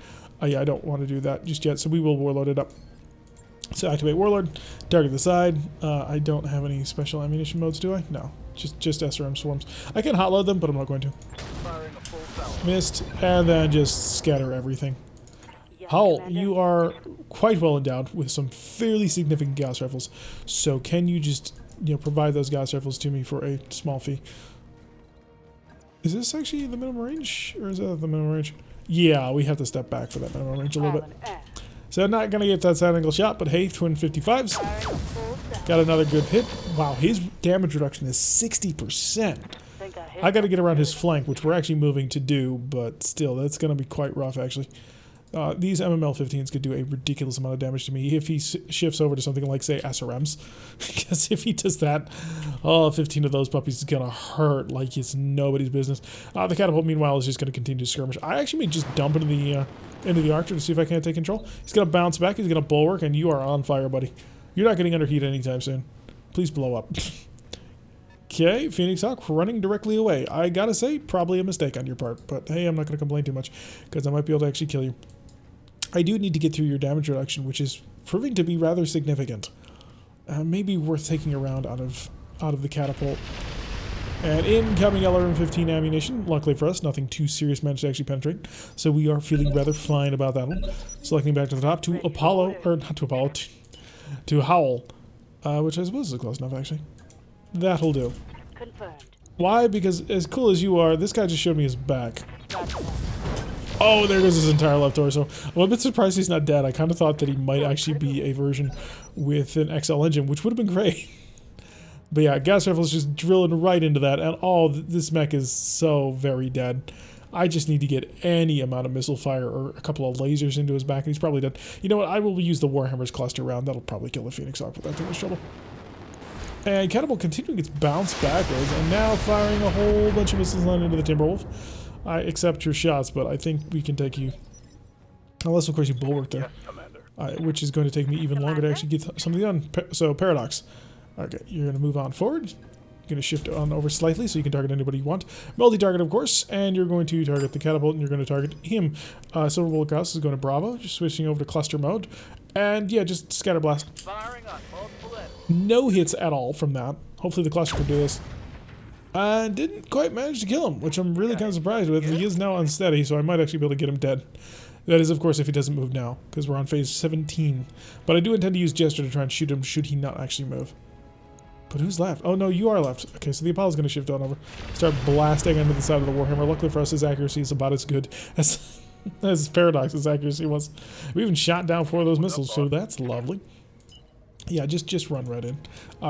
[SPEAKER 1] Yeah, I don't want to do that just yet, so we will warlord it up. So activate Warlord, target the side. I don't have any special ammunition modes, do I? No, just SRM swarms. I can hotload them, but I'm not going to. Missed, and then just scatter everything. Howl, you are quite well endowed with some fairly significant Gauss rifles. So can you just, you know, provide those Gauss rifles to me for a small fee? Is this actually the minimum range, or is that the minimum range? Yeah, we have to step back for that minimum range a little bit. So not going to get that side angle shot, but hey, twin 55s. Got another good hit. Wow, his damage reduction is 60%. I got to get around his flank, which we're actually moving to do, but still, that's going to be quite rough, actually. These MML 15s could do a ridiculous amount of damage to me if he shifts over to something like, say, SRMs. Because if he does that, 15 of those puppies is going to hurt like it's nobody's business. The catapult, meanwhile, is just going to continue to skirmish. I actually may just dump into the Archer to see if I can't take control. He's going to bounce back, he's going to bulwark, and you are on fire, buddy. You're not getting underheat anytime soon. Please blow up. Okay, Phoenix Hawk running directly away. I gotta say, probably a mistake on your part, but hey, I'm not going to complain too much, because I might be able to actually kill you. I do need to get through your damage reduction, which is proving to be rather significant. Maybe worth taking a round out of the catapult. And incoming LRM-15 ammunition. Luckily for us, nothing too serious managed to actually penetrate. So we are feeling rather fine about that one. Selecting back to the top to Apollo, or not to Apollo, to Howl. Which I suppose is close enough, actually. That'll do.
[SPEAKER 2] Confirmed.
[SPEAKER 1] Why? Because as cool as you are, this guy just showed me his back. Oh, there goes his entire left torso. I'm a bit surprised he's not dead. I kind of thought that he might actually be a version with an XL engine, which would have been great. But yeah, gas rifle is just drilling right into that, and oh, this mech is so very dead. I just need to get any amount of missile fire or a couple of lasers into his back, and he's probably dead. You know what? I will use the Warhammer's cluster round. That'll probably kill the Phoenix Hawk without too much trouble. And Catapult continuing its bounce backwards, and now firing a whole bunch of missiles on into the Timberwolf. I accept your shots, but I think we can take you. Unless, of course, you bulwark there.
[SPEAKER 3] Commander.
[SPEAKER 1] Which is going to take me even longer to actually get something done. So, Paradox. Okay, you're going to move on forward. You're going to shift on over slightly so you can target anybody you want. Multi-target, of course, and you're going to target the Catapult, and you're going to target him. Silver Bullet Gauss is going to Bravo, just switching over to cluster mode. And yeah, just scatter blast.
[SPEAKER 2] Firing on multiple enemies.
[SPEAKER 1] No hits at all from that. Hopefully the cluster can do this. Didn't quite manage to kill him, which I'm really kind of surprised with. He is now unsteady, so I might actually be able to get him dead. That is, of course, if he doesn't move now, because we're on phase 17. But I do intend to use Gesture to try and shoot him should he not actually move. But who's left? Oh, no, you are left. Okay, so the Apollo's going to shift on over. Start blasting into the side of the Warhammer. Luckily for us, his accuracy is about as good as, as Paradox's accuracy was. We even shot down 4 of those missiles, so that's lovely. Yeah, just run right in.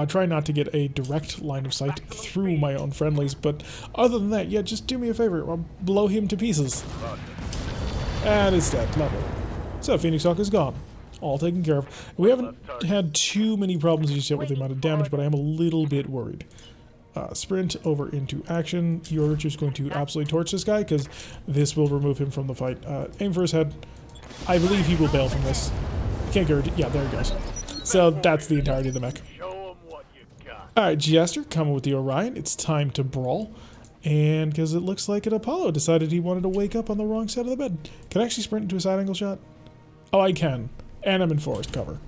[SPEAKER 1] Try not to get a direct line of sight through my own friendlies, but other than that, yeah, just do me a favor. I'll blow him to pieces. And it's dead. Lovely. So, Phoenix Hawk is gone. All taken care of. We haven't had too many problems just yet with the amount of damage, but I am a little bit worried. Sprint over into action. You're just going to absolutely torch this guy, because this will remove him from the fight. Aim for his head. I believe he will bail from this. Can't guarantee. Yeah, there he goes. So that's the entirety of the mech. Alright, Jester, coming with the Orion. It's time to brawl. And because it looks like an Apollo decided he wanted to wake up on the wrong side of the bed. Can I actually sprint into a side angle shot? Oh, I can. And I'm in forest cover.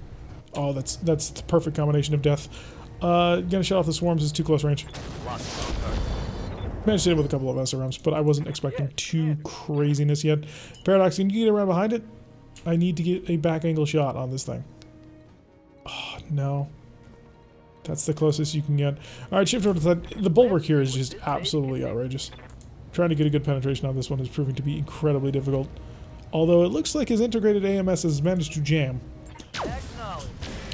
[SPEAKER 1] Oh, that's the perfect combination of death. Gonna shut off the swarms, it's too close range. Managed to hit with a couple of SRMs, but I wasn't expecting too craziness yet. Paradox, can you get around behind it? I need to get a back angle shot on this thing. Oh, no. That's the closest you can get. Alright, shift over to the side. The bulwark here is just absolutely outrageous. Trying to get a good penetration on this one is proving to be incredibly difficult. Although it looks like his integrated AMS has managed to jam.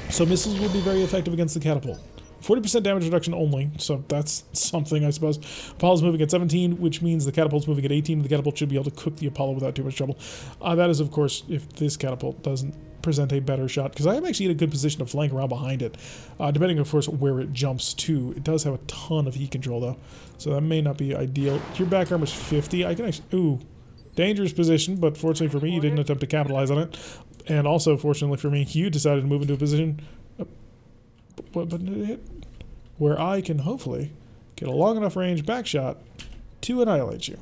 [SPEAKER 1] So missiles will be very effective against the catapult. 40% damage reduction only, so that's something, I suppose. Apollo's moving at 17, which means the catapult's moving at 18. The catapult should be able to cook the Apollo without too much trouble. That is, of course, if this catapult doesn't present a better shot, because I am actually in a good position to flank around behind it. Depending, of course, where it jumps to. It does have a ton of heat control, though, so that may not be ideal. Your back armor's 50. I can actually... Ooh. Dangerous position, but fortunately for me, you didn't attempt to capitalize on it. And also, fortunately for me, you decided to move into a position... What button did it hit? Where I can hopefully get a long enough range back shot to annihilate you.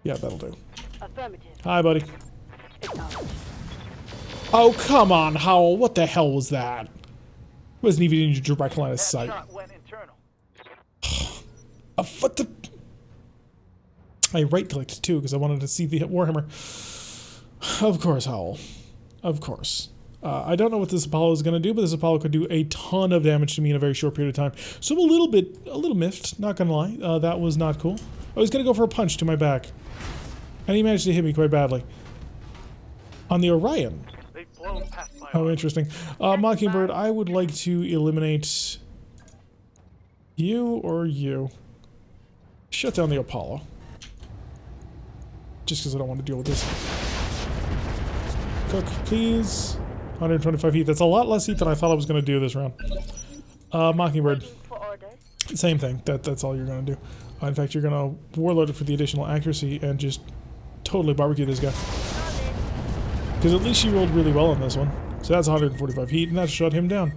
[SPEAKER 1] Yeah, that'll do.
[SPEAKER 2] Affirmative.
[SPEAKER 1] Hi, buddy. Oh, come on, Howl. What the hell was that? Wasn't even in your direct line of sight.
[SPEAKER 2] Went internal.
[SPEAKER 1] What the... I right-clicked, too, because I wanted to see the Warhammer. Of course, Howl. Of course. I don't know what this Apollo is going to do, but this Apollo could do a ton of damage to me in a very short period of time. So I'm a little miffed, not going to lie. That was not cool. I was going to go for a punch to my back. And he managed to hit me quite badly. On the Orion. Oh, interesting. Mockingbird, I would like to eliminate you or you. Shut down the Apollo. Just because I don't want to deal with this. Cook, please. 125 heat. That's a lot less heat than I thought I was going to do this round. Mockingbird. Same thing. That's all you're going to do. In fact, you're going to warload it for the additional accuracy and just totally barbecue this guy. Because at least she rolled really well on this one. So that's 145 heat, and that shut him down.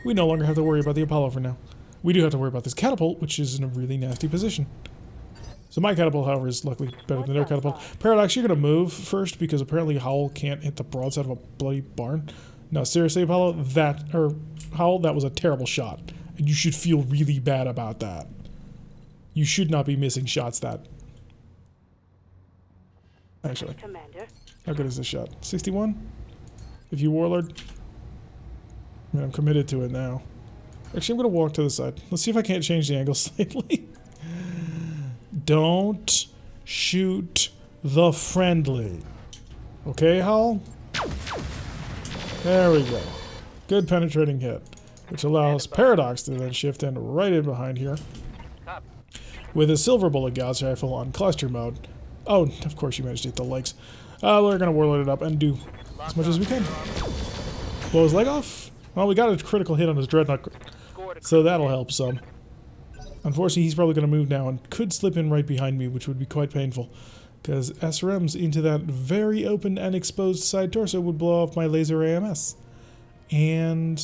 [SPEAKER 1] We no longer have to worry about the Apollo for now. We do have to worry about this catapult, which is in a really nasty position. So my catapult, however, is luckily better than their catapult. Paradox, you're going to move first, because apparently Howl can't hit the broadside of a bloody barn. No, seriously, Apollo, Howl, that was a terrible shot. And you should feel really bad about that. You should not be missing shots that... Actually.
[SPEAKER 2] Commander.
[SPEAKER 1] How good is this shot? 61? If you Warlord? I mean, I'm committed to it now. Actually, I'm going to walk to the side. Let's see if I can't change the angle slightly. Don't shoot the friendly. Okay, Howl? There we go. Good penetrating hit, which allows Paradox to then shift in right in behind here.
[SPEAKER 2] Copy.
[SPEAKER 1] With his silver bullet gauss rifle on cluster mode. Oh, of course you managed to hit the legs. We're gonna warlord it up and do as much as we can. Blow his leg off? Well, we got a critical hit on his dreadnought, so that'll help some. Unfortunately, he's probably gonna move now and could slip in right behind me, which would be quite painful. Because SRMs into that very open and exposed side torso would blow off my laser AMS. And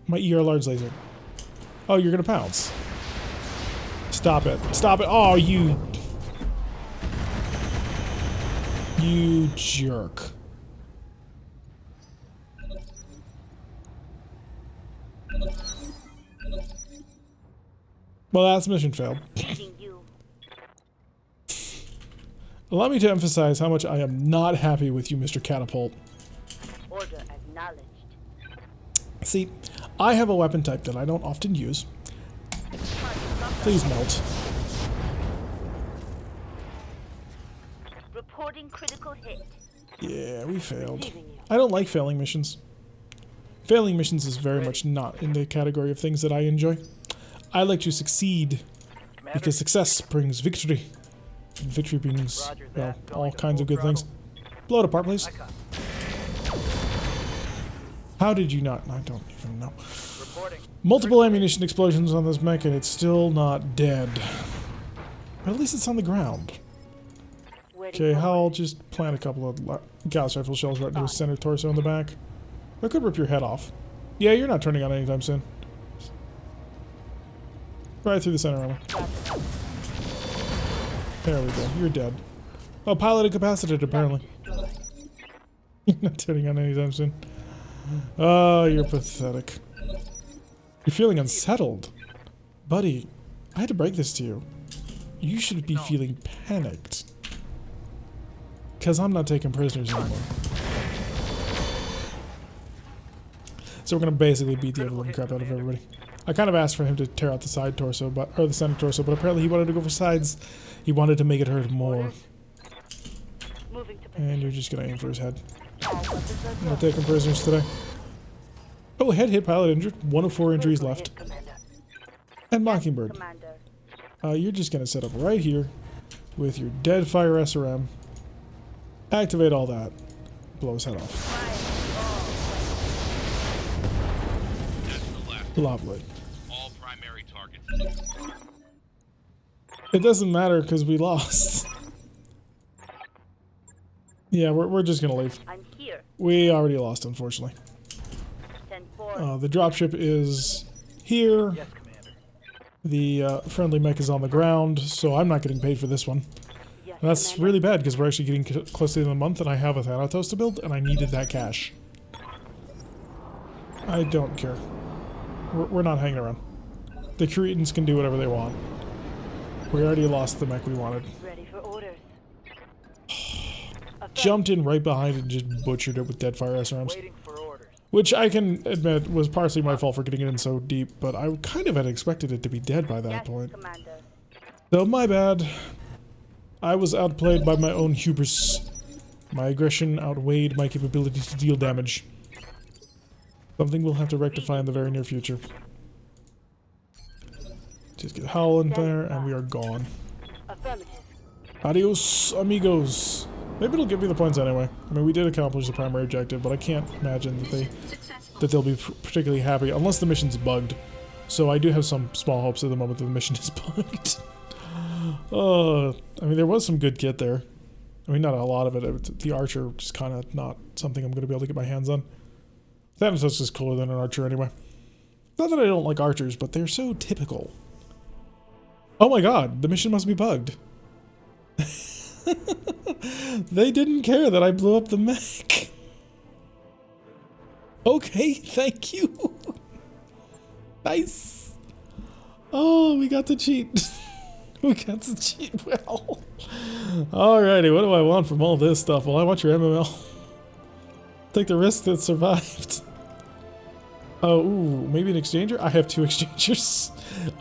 [SPEAKER 1] my ER large laser. Oh, you're gonna pounce. Stop it. Stop it. Oh, you jerk. Well, that's mission failed. Allow me to emphasize how much I am not happy with you, Mr. Catapult.
[SPEAKER 2] Order acknowledged.
[SPEAKER 1] See, I have a weapon type that I don't often use. Please melt.
[SPEAKER 2] Reporting critical hit.
[SPEAKER 1] Yeah, we failed. I don't like failing missions. Failing missions is very much not in the category of things that I enjoy. I like to succeed because success brings victory. And victory brings, well, all kinds of good things. Blow it apart, please. How did you not? I don't even know. Multiple ammunition explosions on this mech and it's still not dead. But at least it's on the ground. Okay, Howl, just plant a couple of Gauss rifle shells right into his center torso in the back. That could rip your head off. Yeah, you're not turning on anytime soon. Right through the center armor. There we go. You're dead. Oh, pilot incapacitated, apparently. You're not turning on anytime soon. Oh, you're pathetic. You're feeling unsettled. Buddy, I had to break this to you. You should be feeling panicked. Because I'm not taking prisoners anymore. So we're going to basically beat the ever-living crap out of everybody. I kind of asked for him to tear out the side torso, or the center torso, but apparently he wanted to go for sides. He wanted to make it hurt more. And you're just going to aim for his head. I'm not taking prisoners today. Oh, head hit, pilot injured. 1 of 4 injuries left. And Mockingbird. You're just going to set up right here with your dead fire SRM. Activate all that. Blow his head off. Lovely.
[SPEAKER 3] All primary targets.
[SPEAKER 1] It doesn't matter because we lost. Yeah, we're just gonna leave.
[SPEAKER 2] I'm here.
[SPEAKER 1] We already lost, unfortunately. The dropship is here.
[SPEAKER 2] Yes, Commander.
[SPEAKER 1] The friendly mech is on the ground, so I'm not getting paid for this one.
[SPEAKER 2] Yes,
[SPEAKER 1] And that's
[SPEAKER 2] Commander.
[SPEAKER 1] really bad because we're actually getting close to the end of the month, and I have a Thanatos to build, and I needed that cash. I don't care. We're not hanging around. The Cretans can do whatever they want. We already lost the mech we wanted.
[SPEAKER 2] Ready for orders.
[SPEAKER 1] Jumped in right behind it and just butchered it with dead fire SRMs.
[SPEAKER 2] Waiting for orders.
[SPEAKER 1] Which I can admit was partially my fault for getting it in so deep, but I kind of had expected it to be dead by that
[SPEAKER 2] Yes,
[SPEAKER 1] point.
[SPEAKER 2] Commander.
[SPEAKER 1] So my bad. I was outplayed by my own hubris. My aggression outweighed my capability to deal damage. Something we'll have to rectify in the very near future. Just get Howl in there, and we are gone.
[SPEAKER 2] Affirmative.
[SPEAKER 1] Adios, amigos. Maybe it'll give me the points anyway. I mean, we did accomplish the primary objective, but I can't imagine that they'll be particularly happy unless the mission's bugged. So I do have some small hopes at the moment that the mission is bugged. I mean, there was some good kit there. I mean, not a lot of it. The archer just kind of not something I'm going to be able to get my hands on. Thanatos is cooler than an archer anyway. Not that I don't like archers, but they're so typical. Oh my god, the mission must be bugged. They didn't care that I blew up the mech. Okay, thank you. Nice. Oh, we got to cheat. We got to cheat well. Alrighty, what do I want from all this stuff? Well, I want your MML. Take the risk that survived. Oh, ooh, maybe an exchanger? I have 2 exchangers.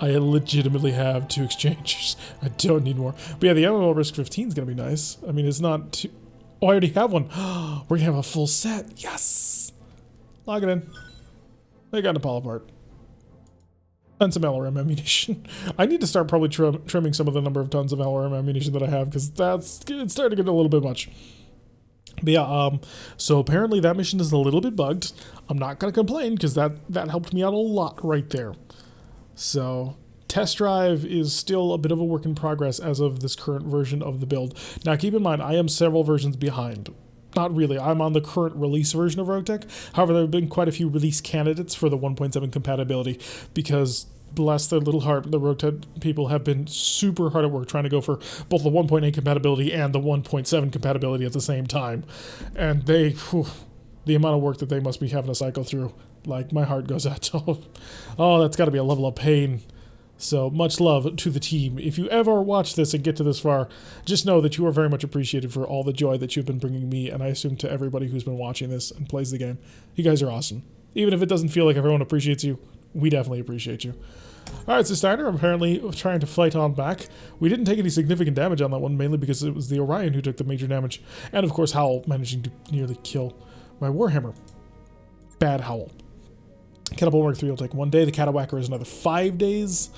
[SPEAKER 1] I legitimately have 2 exchangers. I don't need more. But yeah, the MMO risk 15 is going to be nice. I mean, it's not too... Oh, I already have one. We're going to have a full set. Yes! Log it in. They got a pull apart. And some LRM ammunition. I need to start probably trimming some of the number of tons of LRM ammunition that I have, because it's starting to get a little bit much. But yeah, so apparently that mission is a little bit bugged. I'm not going to complain, because that helped me out a lot right there. So, test drive is still a bit of a work in progress as of this current version of the build. Now keep in mind, I am several versions behind. Not really, I'm on the current release version of RogueTech. However, there have been quite a few release candidates for the 1.7 compatibility, because bless their little heart, the RogueTech people have been super hard at work trying to go for both the 1.8 compatibility and the 1.7 compatibility at the same time. And they, the amount of work that they must be having to cycle through, like, my heart goes out to, oh, that's got to be a level of pain. So much love to the team. If you ever watch this and get to this far, just know that you are very much appreciated for all the joy that you've been bringing me, and I assume to everybody who's been watching this and plays the game. You guys are awesome. Even if it doesn't feel like everyone appreciates you, we definitely appreciate you. Alright, so Steiner, I'm apparently trying to fight on back. We didn't take any significant damage on that one, mainly because it was the Orion who took the major damage. And of course, Howl managing to nearly kill my Warhammer. Bad Howl. Catapult Mark 3 will take 1 day. The Catawhacker is another 5 days.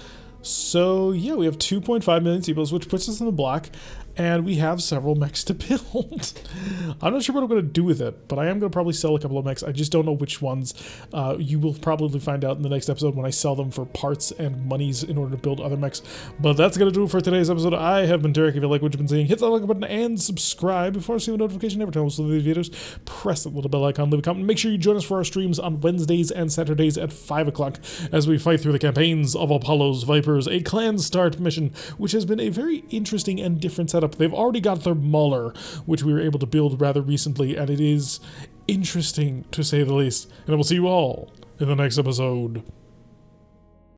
[SPEAKER 1] So yeah, we have 2.5 million T-bills, which puts us in the black, and we have several mechs to build. I'm not sure what I'm going to do with it, but I am going to probably sell a couple of mechs. I just don't know which ones. You will probably find out in the next episode when I sell them for parts and monies in order to build other mechs. But that's going to do it for today's episode. I have been Derek. If you like what you've been seeing, hit that like button and subscribe. Before receiving a notification every time we upload these videos, press that little bell icon, leave a comment. Make sure you join us for our streams on Wednesdays and Saturdays at 5 o'clock as we fight through the campaigns of Apollo's Vipers, a clan start mission, which has been a very interesting and different setup. They've already got their Mauler, which we were able to build rather recently, and it is interesting to say the least. And I will see you all in the next episode.